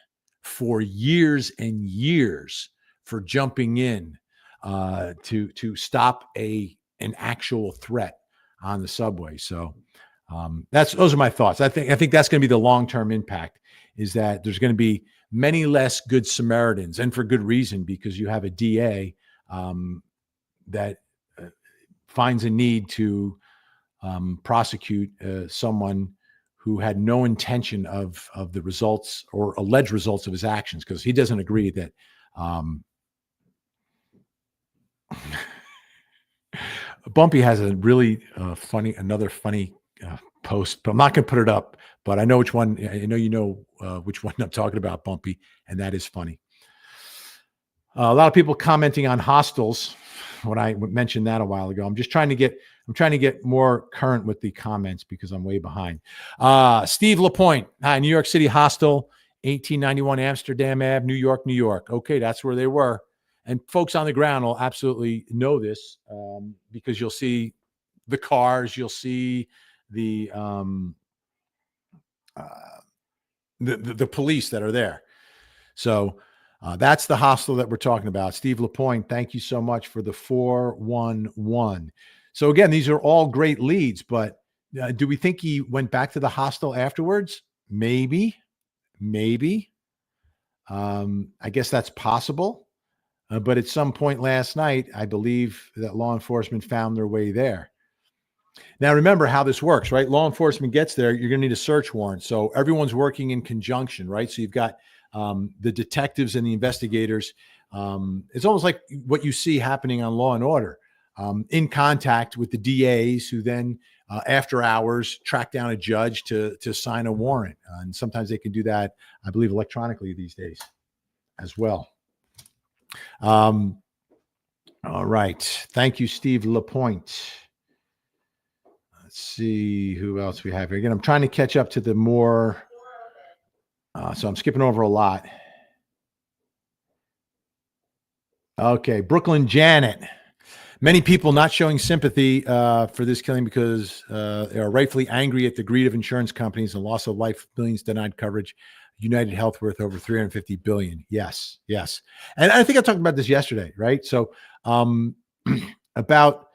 A: for years and years for jumping in to stop an actual threat on the subway. So those are my thoughts. I think that's going to be the long-term impact, is that there's going to be many less good Samaritans, and for good reason, because you have a DA that finds a need to prosecute someone who had no intention of the results or alleged results of his actions, because he doesn't agree that Bumpy has a really funny post, but I'm not going to put it up. But I know which one. I know which one I'm talking about, Bumpy, and that is funny. A lot of people commenting on hostels when I mentioned that a while ago. I'm trying to get more current with the comments because I'm way behind. Steve Lapointe, hi, New York City Hostel, 1891 Amsterdam Ave, New York, New York. Okay, that's where they were. And folks on the ground will absolutely know this because you'll see the cars, you'll see the police that are there. So that's the hostel that we're talking about. Steve Lapointe, thank you so much for the 411. So again, these are all great leads, but do we think he went back to the hostel afterwards? Maybe. I guess that's possible. But at some point last night, I believe that law enforcement found their way there. Now, remember how this works, right? Law enforcement gets there, you're going to need a search warrant. So everyone's working in conjunction, right? So you've got the detectives and the investigators. It's almost like what you see happening on Law and Order, in contact with the DAs, who then, after hours, track down a judge to sign a warrant. And sometimes they can do that, I believe, electronically these days as well. All right. Thank you, Steve Lapointe. Let's see who else we have here. Again, I'm trying to catch up to the more, so I'm skipping over a lot. Okay, Brooklyn Janet. Many people not showing sympathy for this killing because they are rightfully angry at the greed of insurance companies and loss of life, millions denied coverage. United Health worth over $350 billion. Yes. And I think I talked about this yesterday, right? So about,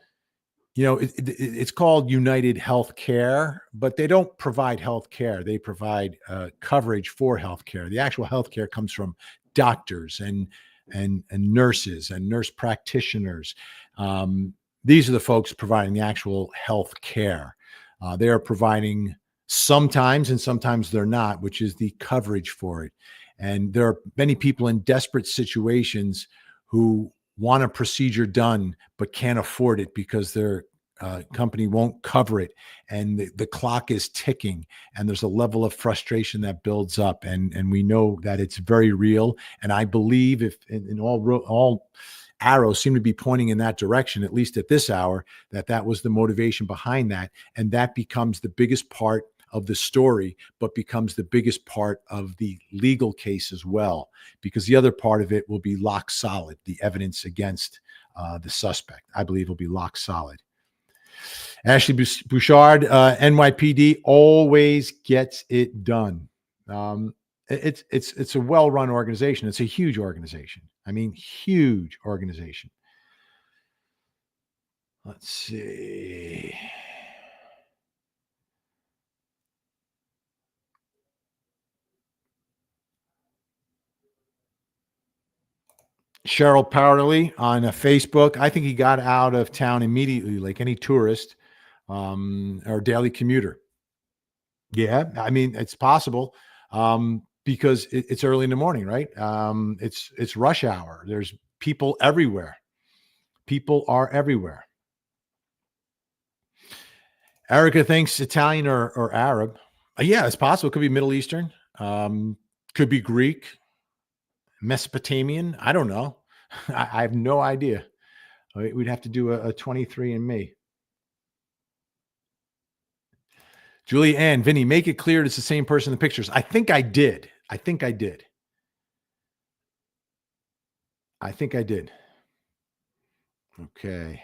A: it's called United Healthcare, but they don't provide healthcare. They provide coverage for healthcare. The actual healthcare comes from doctors and nurses and nurse practitioners. These are the folks providing the actual health care. They are providing sometimes, and sometimes they're not, which is the coverage for it. And there are many people in desperate situations who want a procedure done, but can't afford it because their company won't cover it. And the clock is ticking, and there's a level of frustration that builds up. And we know that it's very real. And I believe if in all arrows seem to be pointing in that direction, at least at this hour, that was the motivation behind that. And that becomes the biggest part of the story, but becomes the biggest part of the legal case as well, because the other part of it will be lock solid. The evidence against the suspect, I believe, will be lock solid. Ashley Bouchard, NYPD always gets it done. It's a well-run organization. It's a huge organization. I mean, huge organization. Let's see. Cheryl Powerley on Facebook. I think he got out of town immediately, like any tourist or daily commuter. Yeah, I mean, it's possible because it's early in the morning, right? It's rush hour. There's people everywhere. People are everywhere. Erica thinks Italian or Arab. Yeah, it's possible. It could be Middle Eastern. Could be Greek. Mesopotamian. I don't know. I have no idea. We'd have to do a 23andMe. Julie Ann, Vinny, make it clear it's the same person in the pictures. I think I did. I think I did. Okay.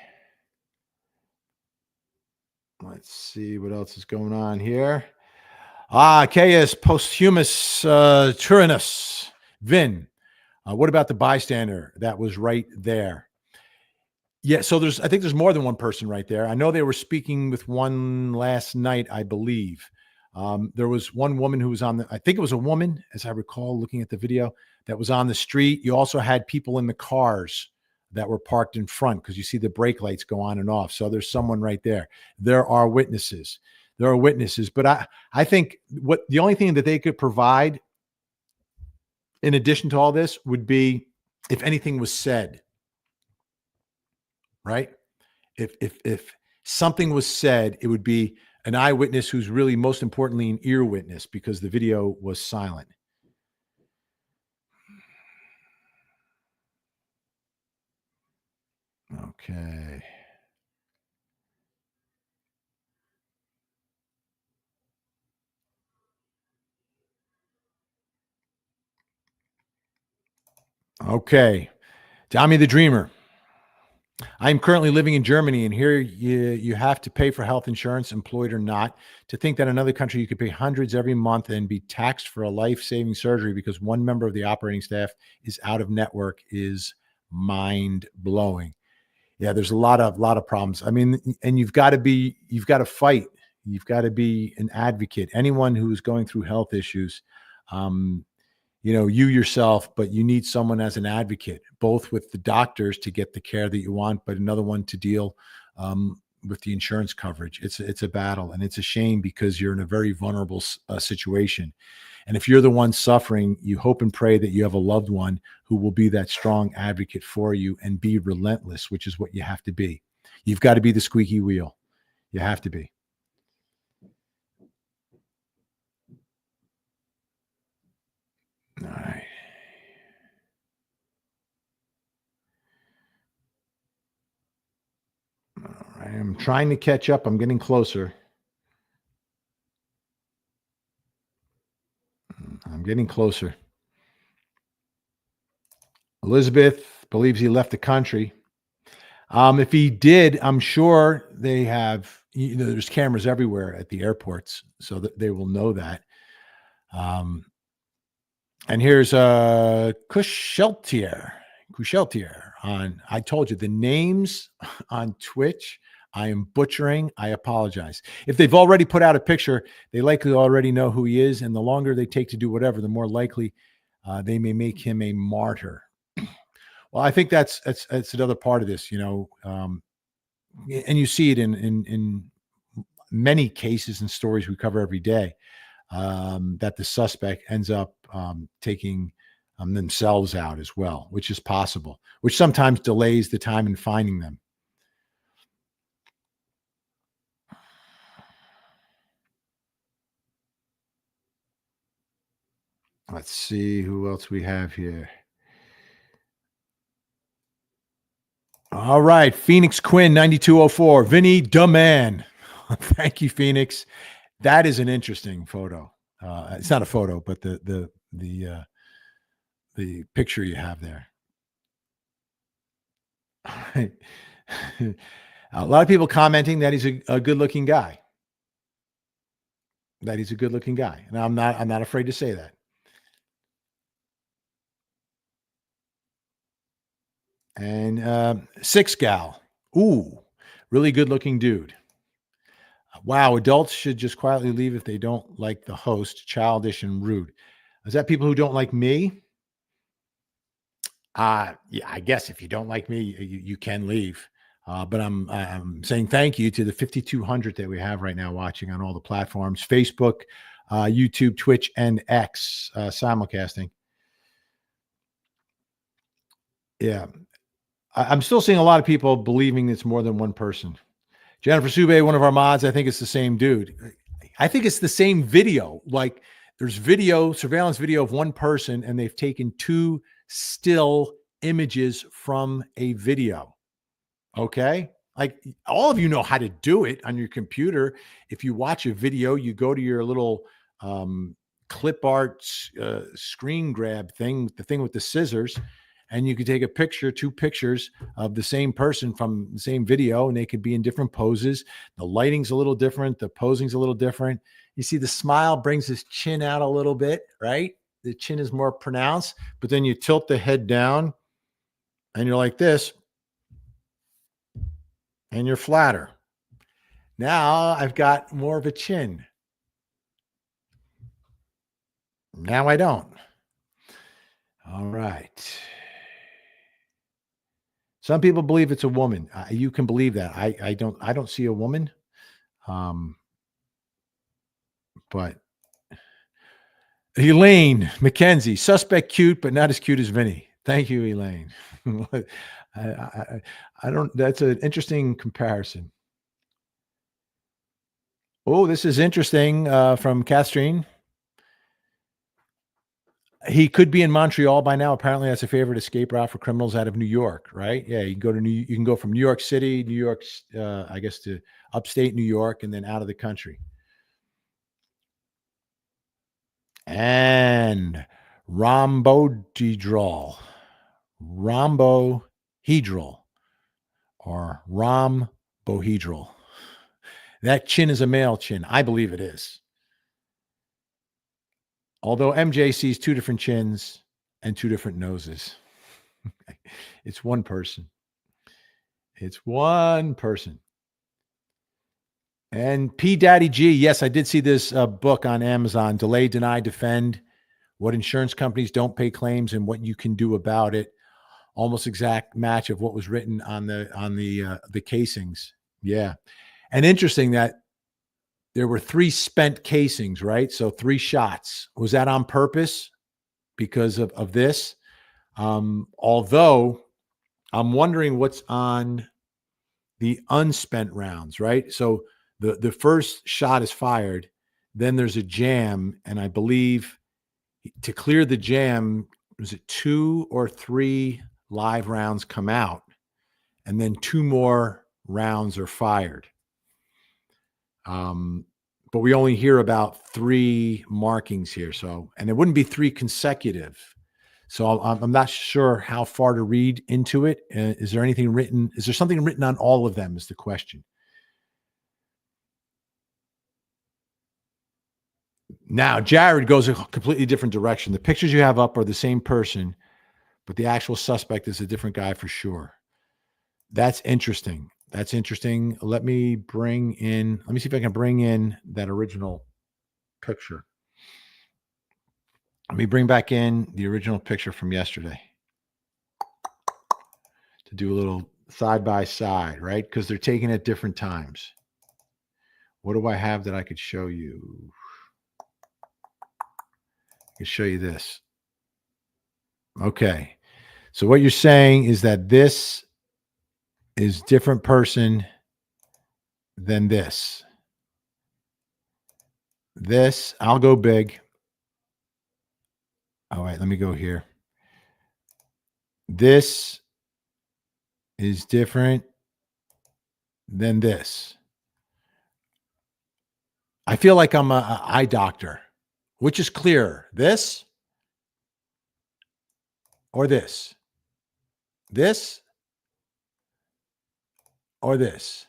A: Let's see what else is going on here. Caius Posthumus Turinus. Vin, what about the bystander that was right there? Yeah, so I think there's more than one person right there. I know they were speaking with one last night, I believe. There was one woman who was I think it was a woman, as I recall, looking at the video, that was on the street. You also had people in the cars that were parked in front because you see the brake lights go on and off. So there's someone right there. There are witnesses. But I think the only thing that they could provide in addition to all this would be if anything was said, right? If something was said, it would be an eyewitness who's really most importantly an ear witness because the video was silent. Okay. Okay. Tommy the Dreamer. I'm currently living in Germany, and here you have to pay for health insurance, employed or not. To think that another country you could pay hundreds every month and be taxed for a life-saving surgery because one member of the operating staff is out of network is mind-blowing. Yeah, there's a lot of problems. I mean, and you've got to fight. You've got to be an advocate. Anyone who's going through health issues, you yourself, but you need someone as an advocate, both with the doctors to get the care that you want, but another one to deal with the insurance coverage. It's a battle, and it's a shame because you're in a very vulnerable situation. And if you're the one suffering, you hope and pray that you have a loved one who will be that strong advocate for you and be relentless, which is what you have to be. You've got to be the squeaky wheel. You have to be. All right. I am trying to catch up. I'm getting closer. Elizabeth believes he left the country. If he did, I'm sure they have, there's cameras everywhere at the airports, so that they will know that. And here's Kusheltier on, I told you the names on Twitch, I am butchering. I apologize. If they've already put out a picture, they likely already know who he is. And the longer they take to do whatever, the more likely they may make him a martyr. Well, I think that's another part of this, and you see it in many cases and stories we cover every day, that the suspect ends up taking themselves out as well, which is possible, which sometimes delays the time in finding them. Let's see who else we have here. All right. Phoenix Quinn, 9204. Vinny the Man. Thank you, Phoenix. That is an interesting photo. It's not a photo, but the picture you have there. A lot of people commenting that he's a good-looking guy. And I'm not afraid to say that. And Six Gal. Ooh, really good-looking dude. Wow, adults should just quietly leave if they don't like the host. Childish and rude. Is that people who don't like me? Yeah, I guess if you don't like me, you can leave. But I'm saying thank you to the 5,200 that we have right now watching on all the platforms: Facebook, YouTube, Twitch, and X simulcasting. Yeah. I'm still seeing a lot of people believing it's more than one person. Jennifer Sube, one of our mods, I think it's the same dude. I think it's the same video. Like there's surveillance video of one person, and they've taken two still images from a video. Okay. Like all of you know how to do it on your computer. If you watch a video, you go to your little clip art screen grab thing, the thing with the scissors, and you can take a picture, 2 pictures of the same person from the same video, and they could be in different poses. The lighting's a little different. The posing's a little different. You see the smile brings his chin out a little bit, right? The chin is more pronounced, but then you tilt the head down and you're like this, and you're flatter. Now I've got more of a chin. Now I don't. All right. Some people believe it's a woman. You can believe that. I don't see a woman. But Elaine McKenzie, suspect cute, but not as cute as Vinny. Thank you, Elaine. I don't, that's an interesting comparison. Oh, this is interesting from Catherine. He could be in Montreal by now. Apparently, that's a favorite escape route for criminals out of New York, right? Yeah, you can go from New York City, New York, I guess, to upstate New York, and then out of the country. And rhombohedral, or rhombohedral. That chin is a male chin. I believe it is. Although MJ sees 2 different chins and 2 different noses. It's one person. It's one person. And P Daddy G, yes, I did see this book on Amazon, Delay, Deny, Defend, What Insurance Companies Don't Pay Claims and What You Can Do About It. Almost exact match of what was written on the casings. Yeah. And interesting that there were 3 spent casings, right? So 3 shots. Was that on purpose because of this? Although I'm wondering what's on the unspent rounds, right? So the first shot is fired, then there's a jam, and I believe to clear the jam, was it 2 or 3 live rounds come out, and then 2 more rounds are fired. But we only hear about 3 markings here. So, and it wouldn't be 3 consecutive. So I'm not sure how far to read into it. Is there anything written? Is there something written on all of them is the question. Now, Jared goes a completely different direction. The pictures you have up are the same person, but the actual suspect is a different guy for sure. That's interesting. That's interesting. Let me see if I can bring in that original picture. Let me bring back in the original picture from yesterday to do a little side by side, right? Because they're taken at different times. What do I have that I could show you? I can show you this. Okay. So what you're saying is that this is different person than this. This, I'll go big. All right, let me go here. This is different than this. I feel like I'm an eye doctor. Which is clearer, this or this? This or this?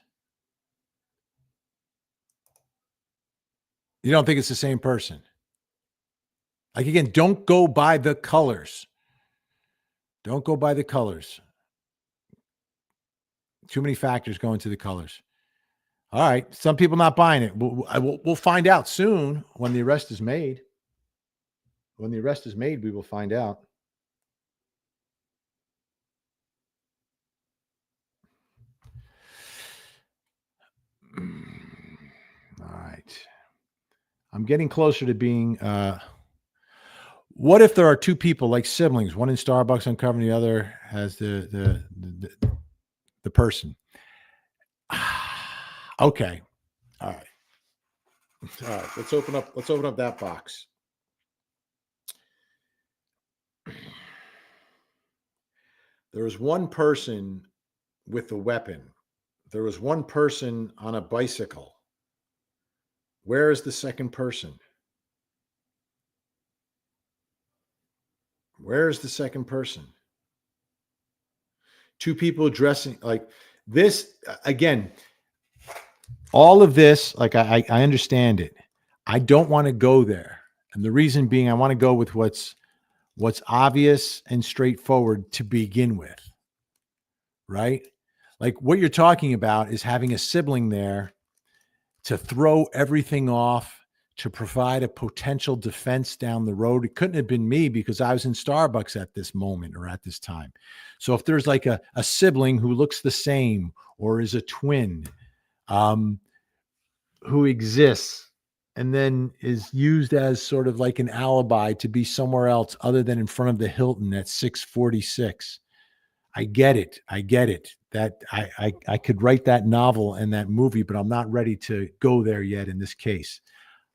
A: You don't think it's the same person? Like, again, don't go by the colors. Don't go by the colors. Too many factors go into the colors. All right. Some people not buying it. We'll find out soon when the arrest is made. When the arrest is made, we will find out. All right. I'm getting closer to being, what if there are 2 people like siblings, one in Starbucks uncovering, the other has the person? Okay. All right. All right. Let's open up that box. There was one person with a weapon. There was one person on a bicycle. Where is the second person? Where is the second person? Two people dressing like this. Again, all of this, like I understand it. I don't want to go there. And the reason being, I want to go with what's obvious and straightforward to begin with, right? Like what you're talking about is having a sibling there to throw everything off, to provide a potential defense down the road. It couldn't have been me because I was in Starbucks at this moment or at this time. So if there's like a sibling who looks the same or is a twin, who exists and then is used as sort of like an alibi to be somewhere else other than in front of the Hilton at 646. I get it. That I could write that novel and that movie, but I'm not ready to go there yet in this case.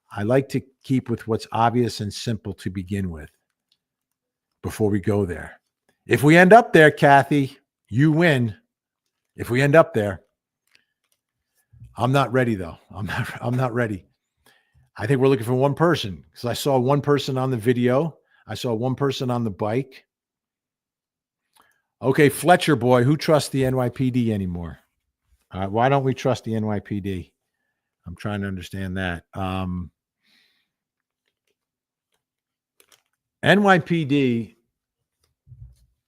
A: I like to keep with what's obvious and simple to begin with before we go there. If we end up there, Kathy, you win. If we end up there, I'm not ready though. I'm not ready. I think we're looking for one person because I saw one person on the video. I saw one person on the bike. Okay, Fletcher boy, who trusts the NYPD anymore? Why don't we trust the NYPD? I'm trying to understand that. NYPD,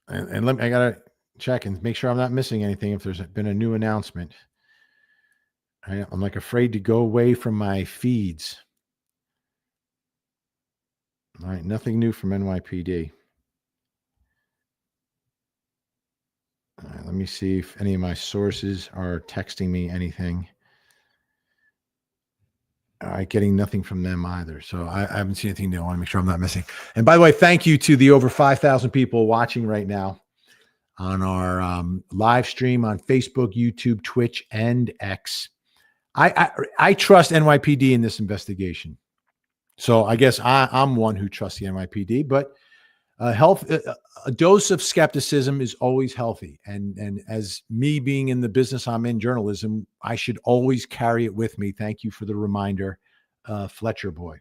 A: and let me, I gotta check and make sure I'm not missing anything if there's been a new announcement. I'm like afraid to go away from my feeds. All right, nothing new from NYPD. All right, let me see if any of my sources are texting me anything. All right, getting nothing from them either. So I haven't seen anything new. I want to make sure I'm not missing. And by the way, thank you to the over 5,000 people watching right now on our live stream on Facebook, YouTube, Twitch, and X. I trust NYPD in this investigation. So I guess I'm one who trusts the NYPD, but a dose of skepticism is always healthy. And as me being in the business I'm in, journalism, I should always carry it with me. Thank you for the reminder, Fletcher boy.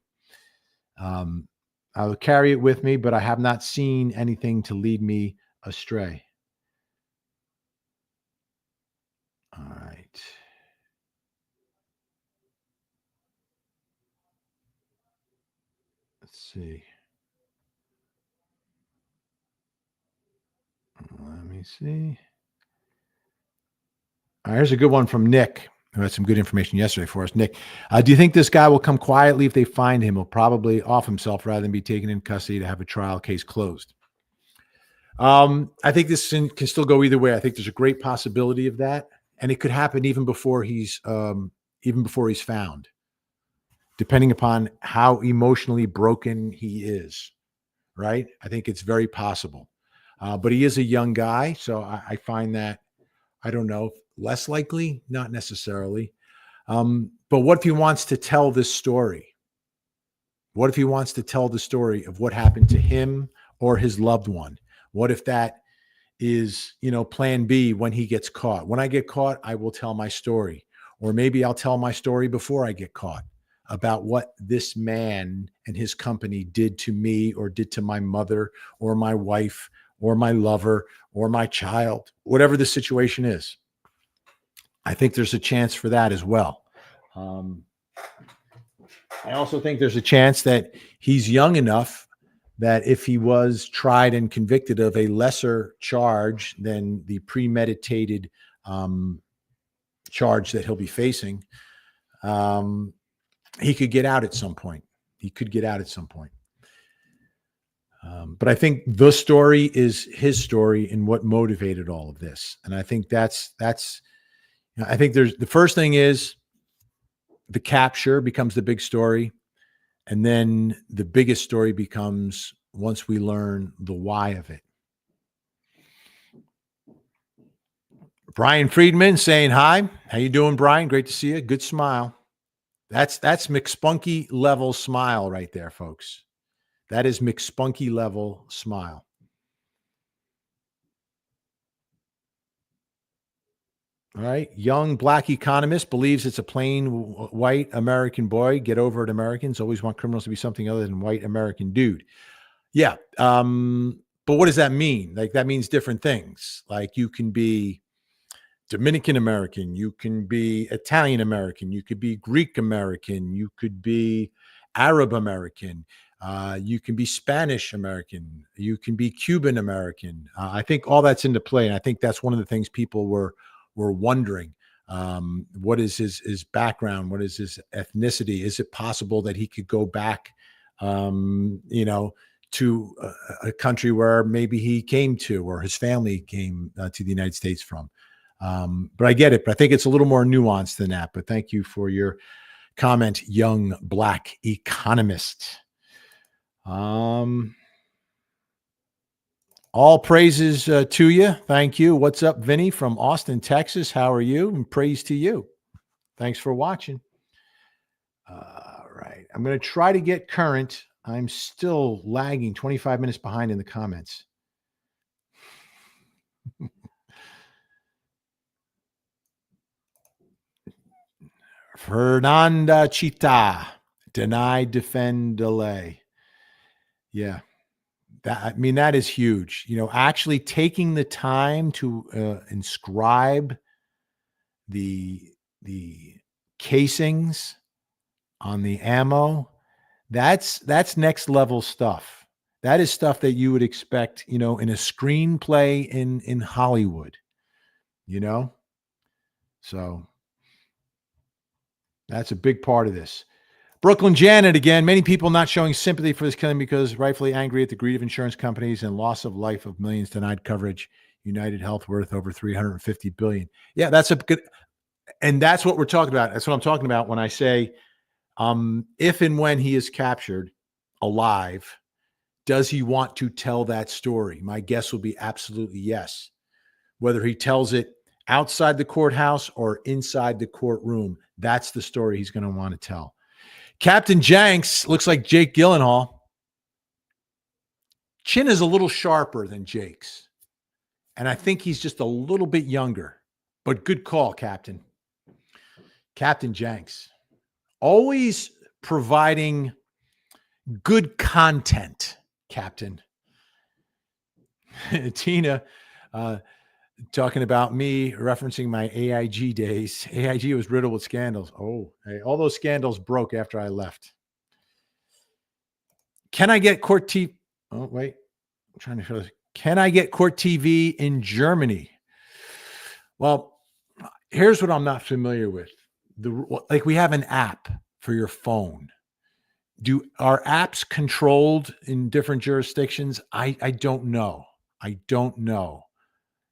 A: I'll carry it with me, but I have not seen anything to lead me astray. All right. Let's see. Let me see. All right, here's a good one from Nick, who had some good information yesterday for us. Nick, do you think this guy will come quietly if they find him? He'll probably off himself rather than be taken in custody to have a trial case closed. I think this can still go either way. I think there's a great possibility of that, and it could happen even before he's found, depending upon how emotionally broken he is. Right? I think it's very possible. But he is a young guy, so I find that, I don't know, less likely, not necessarily. But what if he wants to tell this story? What if he wants to tell the story of what happened to him or his loved one? What if that is, plan B when he gets caught? When I get caught, I will tell my story. Or maybe I'll tell my story before I get caught about what this man and his company did to me or did to my mother or my wife or my lover or my child, whatever the situation is. I think there's a chance for that as well. I also think there's a chance that he's young enough that if he was tried and convicted of a lesser charge than the premeditated charge that he'll be facing, he could get out at some point. But I think the story is his story and what motivated all of this. And I think I think there's the first thing is the capture becomes the big story. And then the biggest story becomes once we learn the why of it. Brian Friedman saying hi. How you doing, Brian? Great to see you. Good smile. That's McSpunky level smile right there, folks. That is McSpunky level smile. All right. Young black economist believes it's a plain white American boy. Get over it, Americans. Always want criminals to be something other than white American dude. Yeah. But what does that mean? Like, that means different things. Like, you can be Dominican American, you can be Italian American, you could be Greek American, you could be Arab American, you can be Spanish American, you can be Cuban American. I think all that's into play, and I think that's one of the things people were wondering. What is his background? What is his ethnicity? Is it possible that he could go back, to a country where maybe he came to, or his family came to the United States from? But I get it. But I think it's a little more nuanced than that. But thank you for your comment, young black economist. All praises to you. Thank you. What's up, Vinny from Austin, Texas? How are you? And praise to you. Thanks for watching. All right. I'm going to try to get current. I'm still lagging 25 minutes behind in the comments. Fernanda Chita, deny, defend, delay. Yeah. That is huge. Actually taking the time to inscribe the casings on the ammo, that's next level stuff. That is stuff that you would expect, in a screenplay in Hollywood, So that's a big part of this. Brooklyn Janet again. Many people not showing sympathy for this killing because rightfully angry at the greed of insurance companies and loss of life of millions, denied coverage. United Health worth over $350 billion. Yeah, that's a good, and that's what we're talking about. That's what I'm talking about when I say, if and when he is captured alive, does he want to tell that story? My guess will be absolutely yes. Whether he tells it outside the courthouse or inside the courtroom, that's the story he's going to want to tell. Captain Jenks looks like Jake Gyllenhaal. Chin is a little sharper than Jake's. And I think he's just a little bit younger. But good call, Captain. Captain Jenks. Always providing good content, Captain. Tina, talking about me referencing my AIG days. AIG was riddled with scandals. Oh, hey, all those scandals broke after I left. Can I get court TV? Oh, wait. I'm trying to show this. Can I get court TV in Germany? Well, here's what I'm not familiar with. We have an app for your phone. Are apps controlled in different jurisdictions? I don't know. I don't know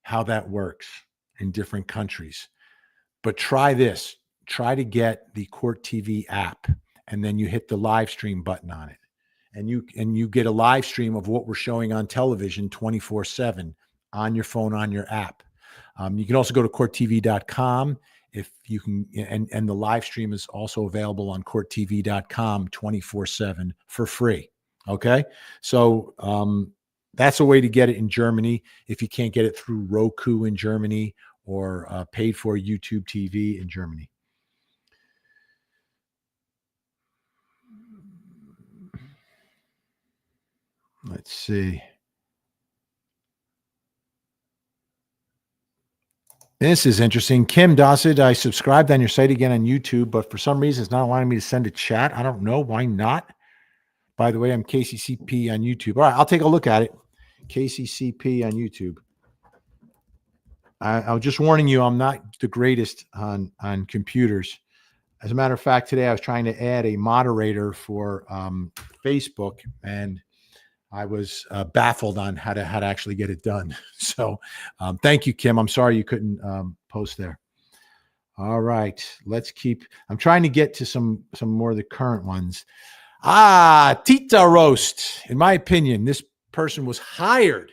A: how that works in different countries. But try this. Try to get the Court TV app, and then you hit the live stream button on it. And you get a live stream of what we're showing on television 24/7 on your phone, on your app. You can also go to courttv.com if you can, and the live stream is also available on courttv.com 24/7 for free. Okay. So that's a way to get it in Germany if you can't get it through Roku in Germany or paid for YouTube TV in Germany. Let's see. This is interesting. Kim Dossett, I subscribed on your site again on YouTube, but for some reason it's not allowing me to send a chat. I don't know why not. By the way, I'm KCCP on YouTube. All right, I'll take a look at it. KCCP on YouTube. I'm just warning you, I'm not the greatest on computers. As a matter of fact, today I was trying to add a moderator for Facebook, and I was baffled on how to actually get it done. So thank you, Kim. I'm sorry you couldn't post there. All right, I'm trying to get to some more of the current ones. Tita Roast. In my opinion, this person was hired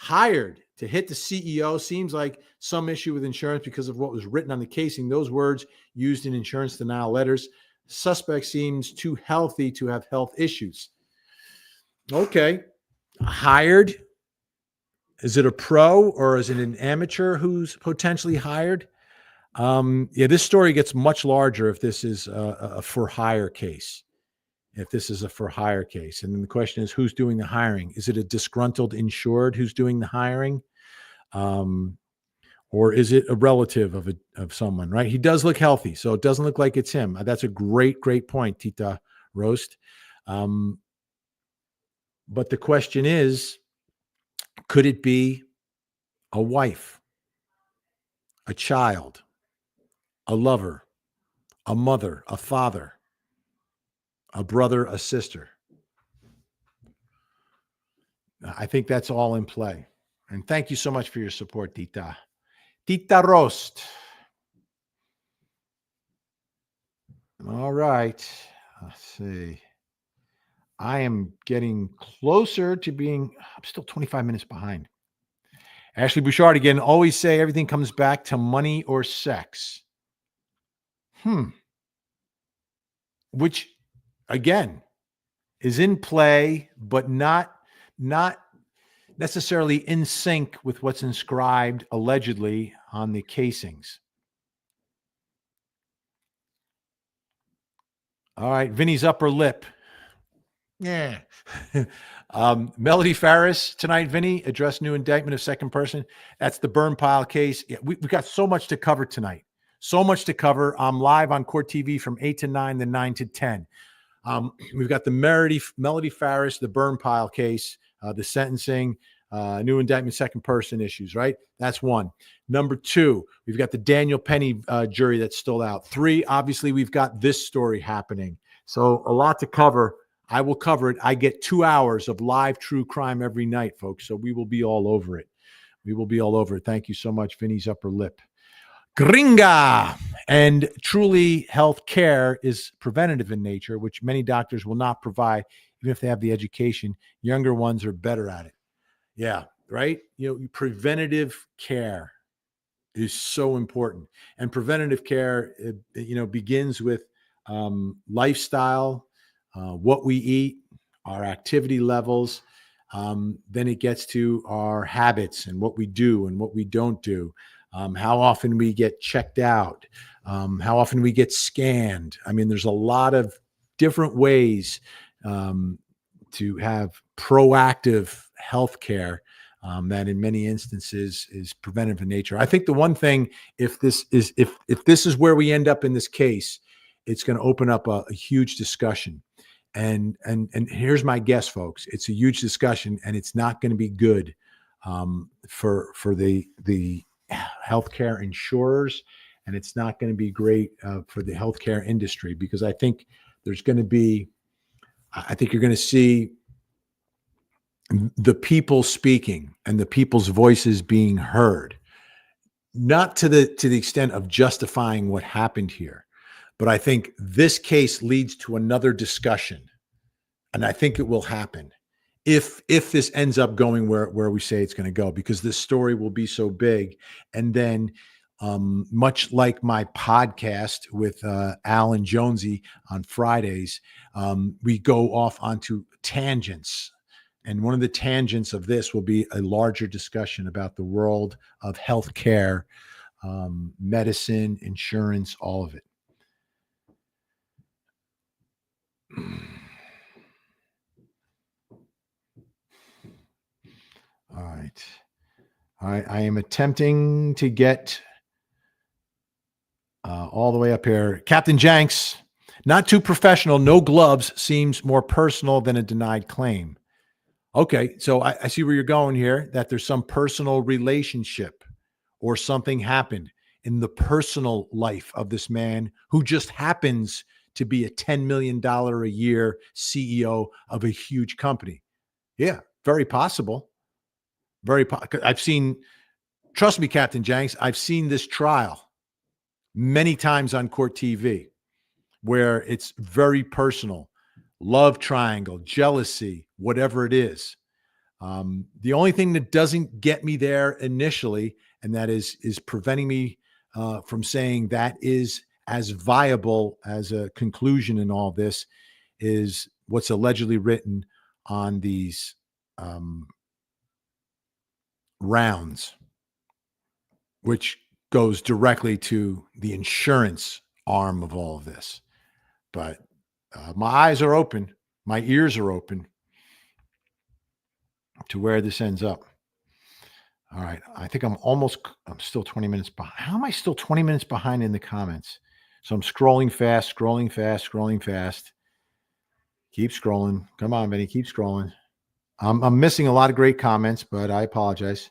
A: to hit the CEO. Seems like some issue with insurance because of what was written on the casing. Those words used in insurance denial letters. Suspect seems too healthy to have health issues. Okay. Hired Is it a pro or is it an amateur who's potentially hired? Yeah, this story gets much larger if this is a for hire case. If this is a for hire case. And then the question is, who's doing the hiring? Is it a disgruntled insured who's doing the hiring? Or is it a relative of someone, right? He does look healthy, so it doesn't look like it's him. That's a great point, Tita Roast. But the question is, could it be a wife, a child, a lover, a mother, a father, a brother, a sister? I think that's all in play. And thank you so much for your support, Tita. Tita Roast. All right. Let's see. I am getting closer to being, I'm still 25 minutes behind. Ashley Bouchard again, always say everything comes back to money or sex. Which, again, is in play, but not necessarily in sync with what's inscribed allegedly on the casings. All right, Vinny's upper lip. Yeah. Melody Farris tonight, Vinny, addressed new indictment of second person. That's the burn pile case. Yeah, we've got so much to cover tonight. So much to cover. I'm live on Court TV from 8 to 9, then 9 to 10. We've got the Melody Farris, the burn pile case, the sentencing, new indictment, second person issues, right? That's one. Number two, we've got the Daniel Penny jury that's still out. Three, obviously, we've got this story happening. So a lot to cover. I will cover it. I get 2 hours of live true crime every night, folks. So we will be all over it. We will be all over it. Thank you so much, Vinny's upper lip. Gringa. And truly, health care is preventative in nature, which many doctors will not provide, even if they have the education. Younger ones are better at it. Yeah, right? Preventative care is so important. And preventative care, begins with lifestyle, what we eat, our activity levels. Then it gets to our habits and what we do and what we don't do. How often we get checked out, how often we get scanned. I mean, there's a lot of different ways to have proactive healthcare that in many instances is preventive in nature. I think the one thing, if this is where we end up in this case, it's going to open up a huge discussion. And here's my guess, folks. It's a huge discussion, and it's not going to be good for the healthcare insurers, and it's not going to be great for the healthcare industry, because I think you're going to see the people speaking and the people's voices being heard, not to the extent of justifying what happened here. But I think this case leads to another discussion, and I think it will happen if this ends up going where we say it's going to go, because this story will be so big. And then much like my podcast with Al and Jonesy on Fridays, we go off onto tangents. And one of the tangents of this will be a larger discussion about the world of healthcare, medicine, insurance, all of it. All right. I am attempting to get all the way up here. Captain Janks, not too professional, no gloves seems more personal than a denied claim. Okay, so I see where you're going here, that there's some personal relationship or something happened in the personal life of this man who just happens to be a $10 million a year CEO of a huge company. Yeah, very possible. I've seen, trust me, Captain Janks, I've seen this trial many times on Court TV where it's very personal, love triangle, jealousy, whatever it is. The only thing that doesn't get me there initially, and that is preventing me from saying that is as viable as a conclusion in all this, is what's allegedly written on these rounds, which goes directly to the insurance arm of all of this. But my eyes are open. My ears are open to where this ends up. All right. I think I'm still 20 minutes behind. How am I still 20 minutes behind in the comments? So I'm scrolling fast, scrolling fast, scrolling fast. Keep scrolling. Come on, Benny. Keep scrolling. I'm missing a lot of great comments, but I apologize.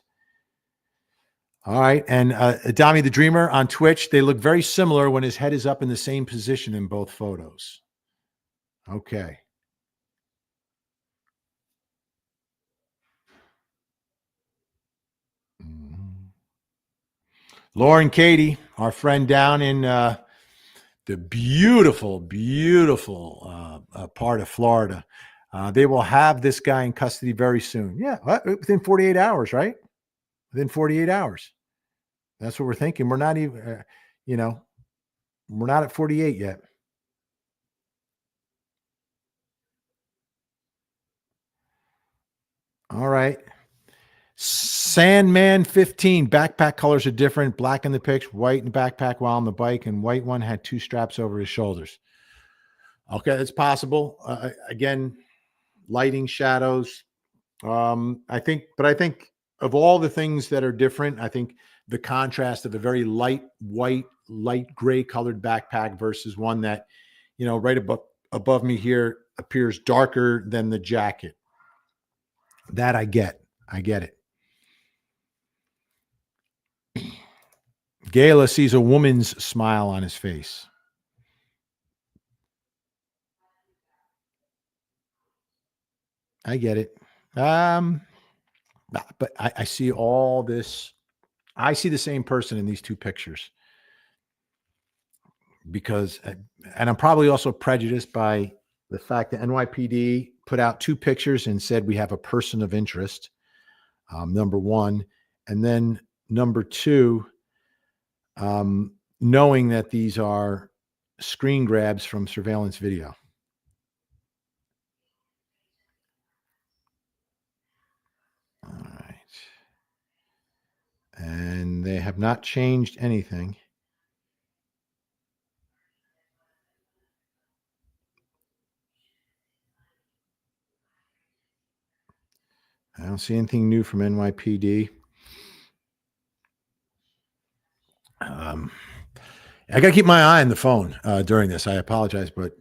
A: All right. And Adami the Dreamer on Twitch, they look very similar when his head is up in the same position in both photos. Okay. Lauren Katie, our friend down in the beautiful, beautiful part of Florida. They will have this guy in custody very soon. Yeah, within 48 hours, right? Within 48 hours. That's what we're thinking. We're not even, we're not at 48 yet. All right. Sandman 15. Backpack colors are different. Black in the pics, white in the backpack while on the bike, and white one had 2 straps over his shoulders. Okay, it's possible. Again, lighting, shadows. I think of all the things that are different, I think the contrast of a very light white, light gray colored backpack versus one that, right above me here appears darker than the jacket. That I get. I get it. Gala sees a woman's smile on his face. I get it. But I see all this. I see the same person in these two pictures because, and I'm probably also prejudiced by the fact that NYPD put out 2 pictures and said we have a person of interest, number one. And then number 2, knowing that these are screen grabs from surveillance video. All right. And they have not changed anything. I don't see anything new from NYPD. I got to keep my eye on the phone during this. I apologize, but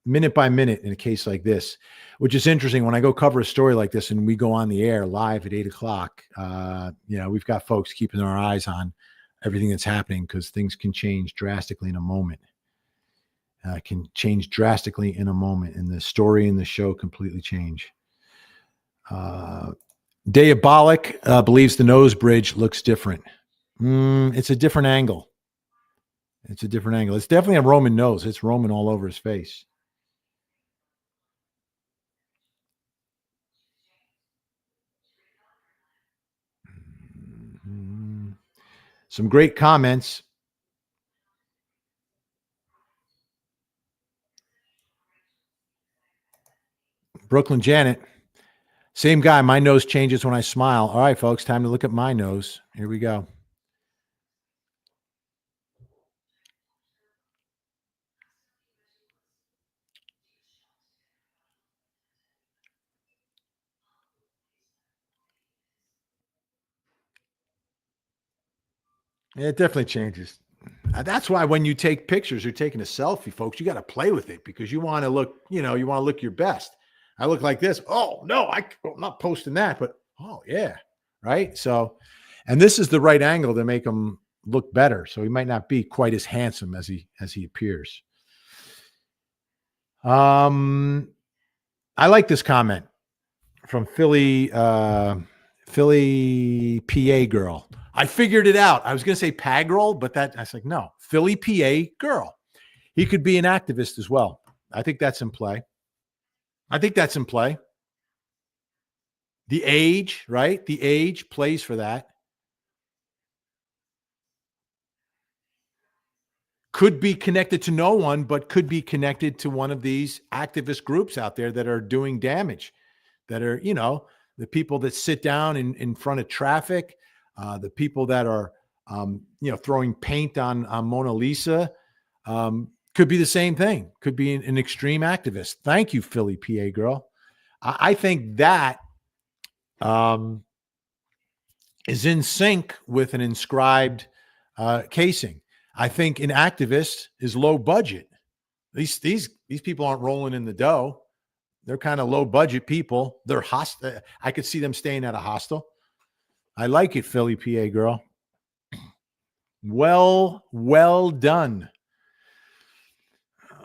A: minute by minute in a case like this, which is interesting. When I go cover a story like this and we go on the air live at 8:00, we've got folks keeping our eyes on everything that's happening because things can change drastically in a moment. And the story and the show completely change. Diabolic believes the nose bridge looks different. It's a different angle. It's definitely a Roman nose. It's Roman all over his face. Some great comments. Brooklyn Janet, same guy. My nose changes when I smile. All right, folks, time to look at my nose. Here we go. It definitely changes. That's why when you take pictures, you're taking a selfie, folks. You got to play with it because you want to look, you want to look your best. I look like this. Oh no, I'm not posting that, but oh yeah, right. So, and this is the right angle to make him look better. So he might not be quite as handsome as he appears. I like this comment from Philly PA girl. I figured it out. I was going to say PA girl, but I was like, no, Philly PA girl. He could be an activist as well. I think that's in play. The age, right? The age plays for that. Could be connected to no one, but could be connected to one of these activist groups out there that are doing damage, that are, the people that sit down in front of traffic, the people that are, throwing paint on Mona Lisa, could be the same thing. Could be an extreme activist. Thank you, Philly, PA girl. I think that is in sync with an inscribed casing. I think an activist is low budget. These people aren't rolling in the dough. They're kind of low budget people. They're hostile. I could see them staying at a hostel. I like it, Philly, PA girl. Well done.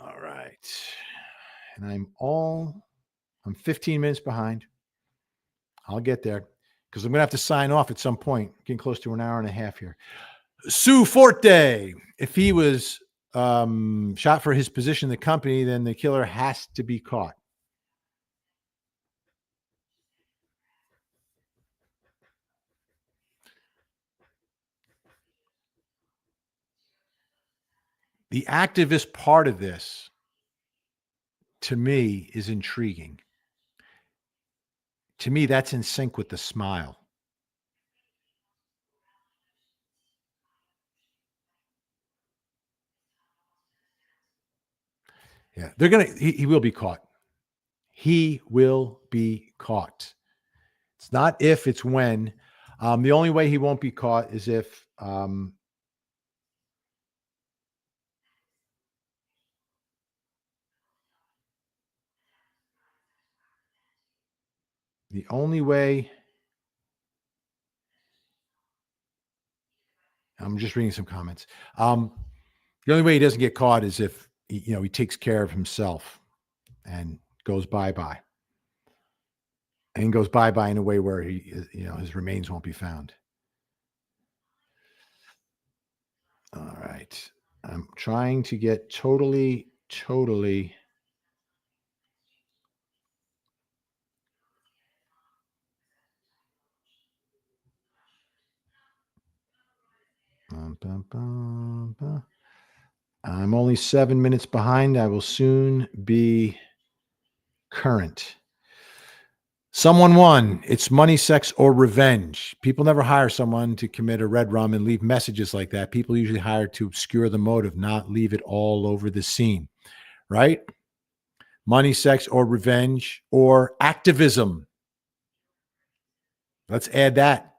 A: All right. And I'm 15 minutes behind. I'll get there because I'm going to have to sign off at some point. Getting close to an hour and a half here. Sue Forte. If he was shot for his position in the company, then the killer has to be caught. The activist part of this, to me, is intriguing. To me, that's in sync with the smile. Yeah, he will be caught. He will be caught. It's not if, it's when. The only way he won't be caught is if the only way, I'm just reading some comments. The only way he doesn't get caught is if he takes care of himself and goes bye-bye. And goes bye-bye in a way where his remains won't be found. All right. I'm trying to get totally I'm only 7 minutes behind. I will soon be current. Someone won. It's money, sex, or revenge. People never hire someone to commit a red rum and leave messages like that. People usually hire to obscure the motive, not leave it all over the scene. Right? Money, sex, or revenge, or activism. Let's add that.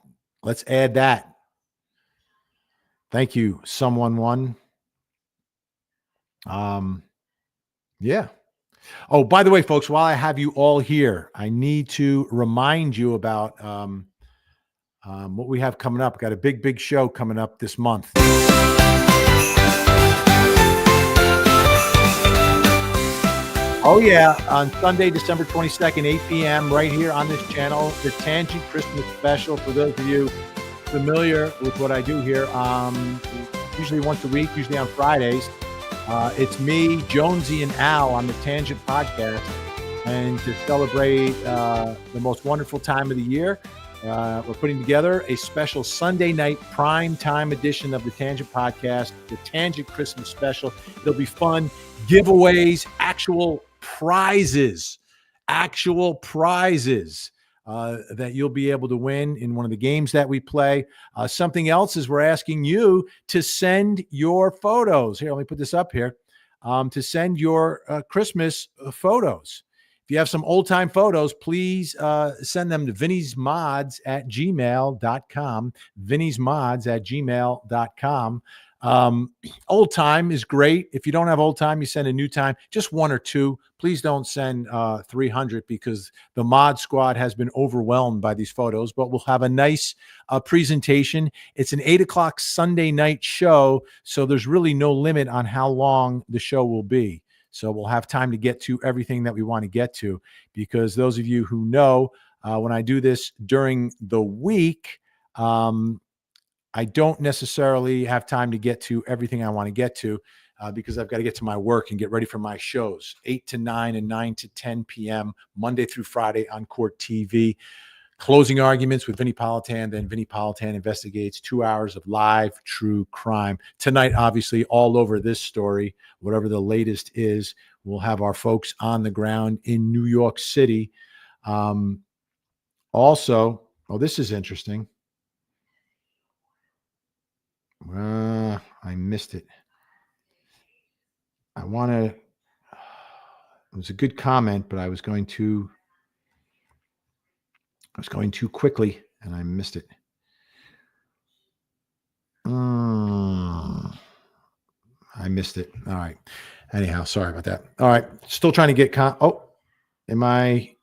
A: Thank you. Someone won. Yeah. Oh, by the way, folks, while I have you all here, I need to remind you about what we have coming up. We've got a big show coming up this month. Oh, yeah. On Sunday, December 22nd, 8 p.m., right here on this channel, the Tangent Christmas Special. For those of you familiar with what I do here, usually once a week, usually on Fridays. It's me, Jonesy, and Al on the Tangent Podcast. And to celebrate the most wonderful time of the year, we're putting together a special Sunday night prime time edition of the Tangent Podcast, the Tangent Christmas Special. It'll be fun. Giveaways, actual prizes that you'll be able to win in one of the games that we play. Something else is we're asking you to send your photos. Here, let me put this up here. To send your Christmas photos. If you have some old-time photos, please send them to vinniesmods@gmail.com. vinniesmods@gmail.com. Old time is great. If you don't have old time, you send a new time, just one or two. Please don't send 300 because the mod squad has been overwhelmed by these photos, but we'll have a nice presentation. It's an 8:00 Sunday night show, so there's really no limit on how long the show will be. So we'll have time to get to everything that we want to get to, because those of you who know, when I do this during the week, I don't necessarily have time to get to everything I want to get to because I've got to get to my work and get ready for my shows, 8 to 9 and 9 to 10 p.m., Monday through Friday on Court TV. Closing Arguments with Vinnie Politan. Then Vinnie Politan Investigates, 2 hours of live true crime. Tonight, obviously, all over this story, whatever the latest is, we'll have our folks on the ground in New York City. Also, oh, this is interesting. I missed it. It was a good comment, but I was going too quickly and I missed it. I missed it. All right. Anyhow, sorry about that. All right. Still trying to get am I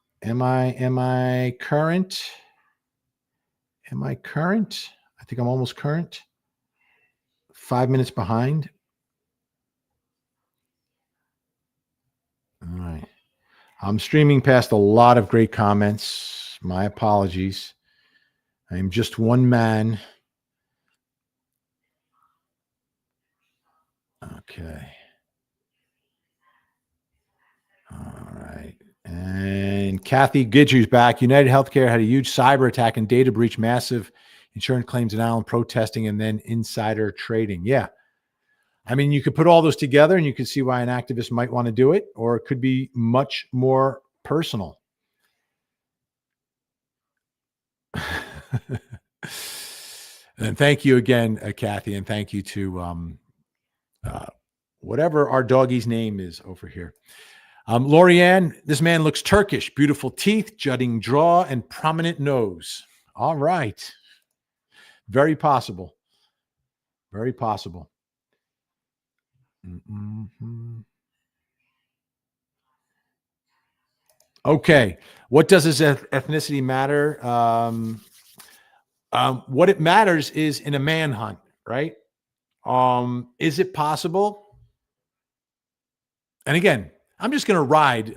A: current? Am I current? I think I'm almost current. 5 minutes behind. All right. I'm streaming past a lot of great comments. My apologies. I'm just one man. Okay. All right. And Kathy Gidger's back. United Healthcare had a huge cyber attack and data breach, massive insurance claims denial and protesting, and then insider trading. Yeah. I mean, you could put all those together and you could see why an activist might want to do it, or it could be much more personal. And thank you again, Kathy, and thank you to whatever our doggie's name is over here. Lorianne, this man looks Turkish, beautiful teeth, jutting jaw, and prominent nose. All right. Very possible. Very possible. Mm-hmm. Okay. What does his ethnicity matter? What it matters is in a manhunt, right? Is it possible? And again, I'm just going to ride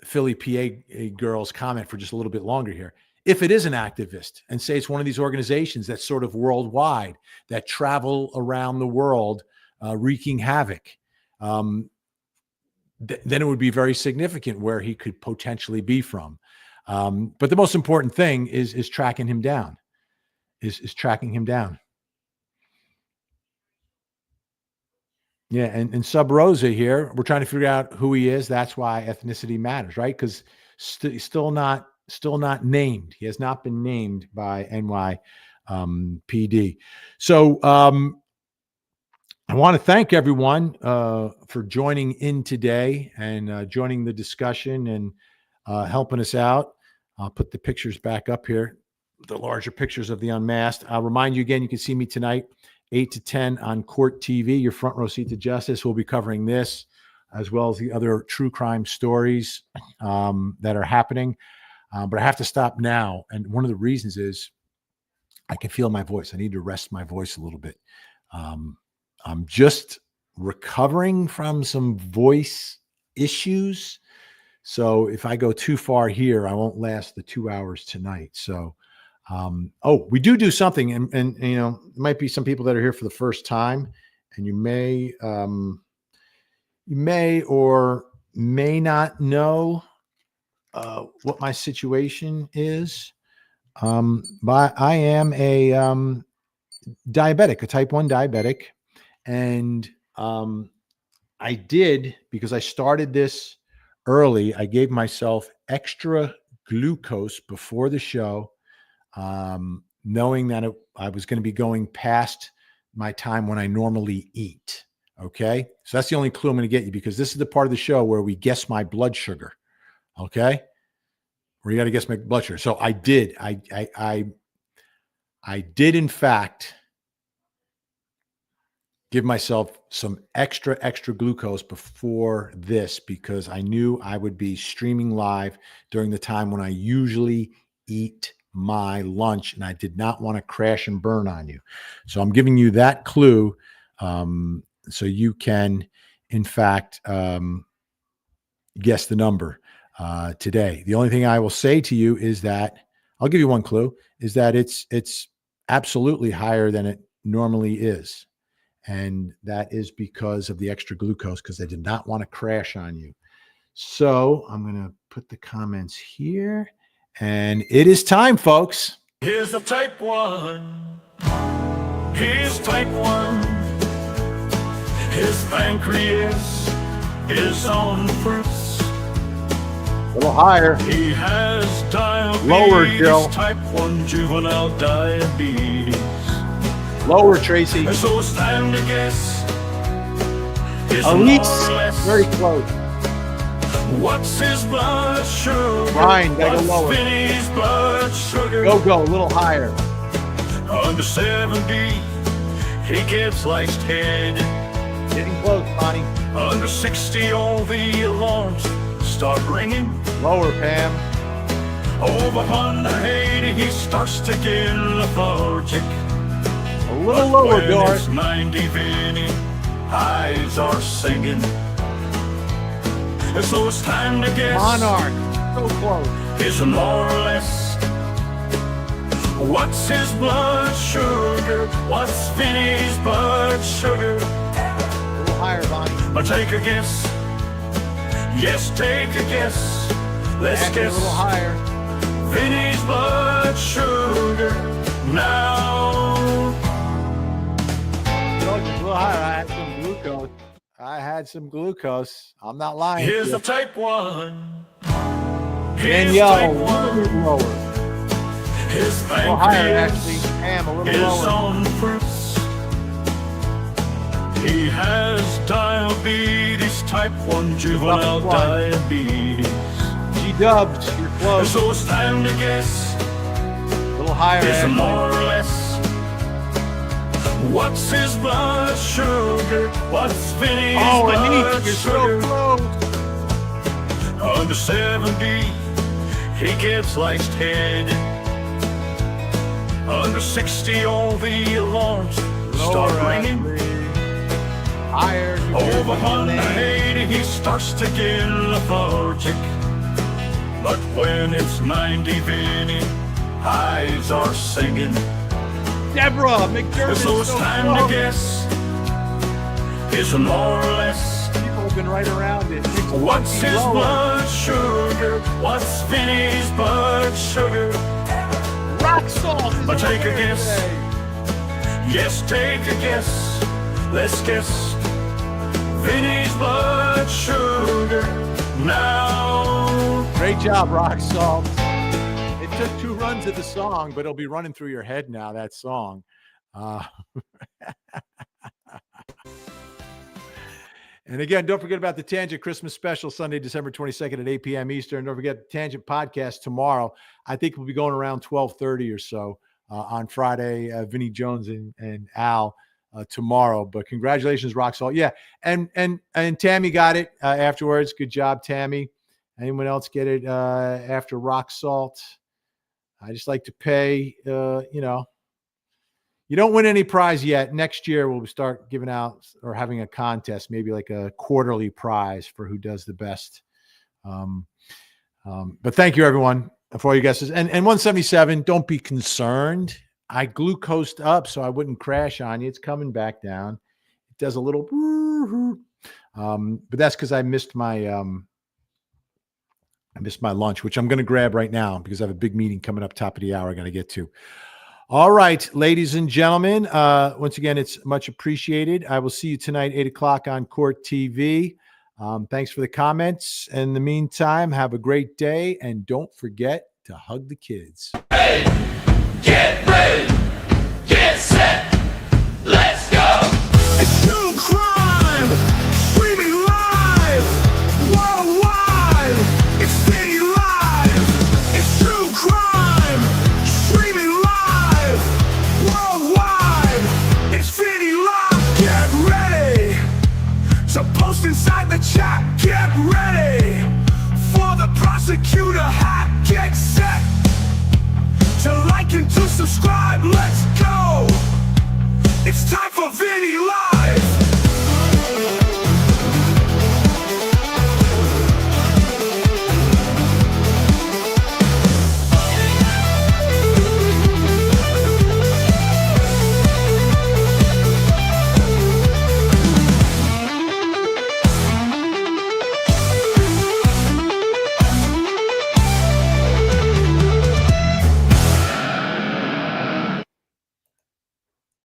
A: Philly PA girl's comment for just a little bit longer here. If it is an activist and say it's one of these organizations that's sort of worldwide, that travel around the world wreaking havoc, then it would be very significant where he could potentially be from. But the most important thing is tracking him down, is tracking him down. Yeah, and Sub Rosa here, we're trying to figure out who he is. That's why ethnicity matters, right? Because he's still not named. He has not been named by NYPD. So I want to thank everyone for joining in today and joining the discussion and helping us out. I'll put the pictures back up here, the larger pictures of the Unmasked. I'll remind you again, you can see me tonight, 8 to 10 on Court TV, your front row seat to justice. We'll be covering this as well as the other true crime stories that are happening. But I have to stop now. And one of the reasons is I can feel my voice. I need to rest my voice a little bit. I'm just recovering from some voice issues. So if I go too far here, I won't last the 2 hours tonight. So, we do something, and you know, there might be some people that are here for the first time, and you may or may not know what my situation is. But I am a diabetic, a type 1 diabetic, and I did, because I started this early, I gave myself extra glucose before the show, knowing that I was going to be going past my time when I normally eat. Okay. So that's the only clue I'm going to get you, because this is the part of the show where we guess my blood sugar. Okay. Where you got to guess my blood sugar. So I did, I did in fact give myself some extra glucose before this, because I knew I would be streaming live during the time when I usually eat my lunch, and I did not want to crash and burn on you. So I'm giving you that clue so you can, in fact, guess the number today. The only thing I will say to you is that, I'll give you one clue, is that it's absolutely higher than it normally is. And that is because of the extra glucose, because I did not want to crash on you. So I'm going to put the comments here, and it is time, folks.
B: Here's a type 1. Here's type 1. His pancreas is on fruits.
A: little higher.
B: He has diabetes,
A: Lower, Jill.
B: type 1 juvenile diabetes.
A: Lower, Tracy.
B: So it's time to guess. Is
A: Elise,
B: more or less.
A: very close.
B: What's his blood sugar?
A: Ryan, gotta go
B: What's
A: lower.
B: Vinny's blood sugar?
A: Go, a little higher.
B: Under 70, he gets life's head.
A: Getting close, Bonnie.
B: Under 60, all the alarms start ringing.
A: Lower, Pam.
B: Over 180, he starts to get lethargic.
A: A little lower,
B: When
A: Doris.
B: it's 90, Vinny, eyes are singing. And so it's time to guess.
A: Monarch, so close.
B: Is more or less. What's his blood sugar? What's Vinny's blood sugar?
A: A little higher, Bonnie.
B: But take a guess. Yes, take a guess. Let's
A: Actually,
B: guess.
A: a little higher.
B: Vinny's blood sugar now.
A: A little higher. I had some glucose. I'm not lying.
B: Here's
A: to
B: the
A: you.
B: type 1. Here's
A: Danielle,
B: type
A: a
B: 1.
A: little lower.
B: His
A: A little higher, actually.
B: pancreas
A: Pam, a little
B: is
A: lower.
B: on fruits. He has diabetes, type 1 juvenile
A: Rough one.
B: diabetes.
A: G-dubs, you're
B: And
A: close.
B: so it's time to guess.
A: A little higher,
B: Is
A: actually.
B: more or less. What's his blood sugar? What's Vinny's
A: Oh,
B: blood
A: Anit, you're
B: sugar?
A: so close.
B: Under 70, he gets life's head. Under 60, all the alarms start
A: Lower,
B: ringing.
A: actually. Higher. you're
B: Over
A: good with your name.
B: 180, he starts to get lethargic. But when it's 90, Vinny, eyes are singing.
A: Deborah McDermott.
B: So it's time to guess. Is more or less.
A: People have been right around it.
B: What's his
A: Lower.
B: blood sugar? What's Vinny's blood sugar?
A: Rock salt. is
B: But take a
A: over
B: guess.
A: today.
B: Yes, take a guess. Let's guess. Vinny's blood sugar now.
A: Great job, Rock Salt. It took 2 runs of the song, but it'll be running through your head now, that song. And again, don't forget about the Tangent Christmas special, Sunday, December 22nd at 8 p.m. Eastern. Don't forget the Tangent podcast tomorrow. I think we'll be going around 12:30 or so on Friday. Vinny Jones and Al tomorrow. But congratulations, Rock Salt. Yeah, and Tammy got it afterwards. Good job, Tammy. Anyone else get it after Rock Salt? I just like to pay, you don't win any prize yet. Next year, we'll start giving out or having a contest, maybe like a quarterly prize for who does the best. But thank you, everyone, for all your guesses. And 177, don't be concerned. I glucosed up so I wouldn't crash on you. It's coming back down. It does a little, but that's because I missed my lunch, which I'm going to grab right now because I have a big meeting coming up top of the hour I got to get to. All right, ladies and gentlemen, once again, it's much appreciated. I will see you tonight, 8 o'clock on Court TV. Thanks for the comments. In the meantime, have a great day, and don't forget to hug the kids.
C: Hey, get ready, get set, let's go. It's true crime, streaming live, worldwide. It's City Live. It's true crime, streaming live, worldwide. It's City Live. Get ready. So post inside the chat. Get ready for the prosecutor hat. Get set. To like and to subscribe, let's go. It's time for Vinny Live.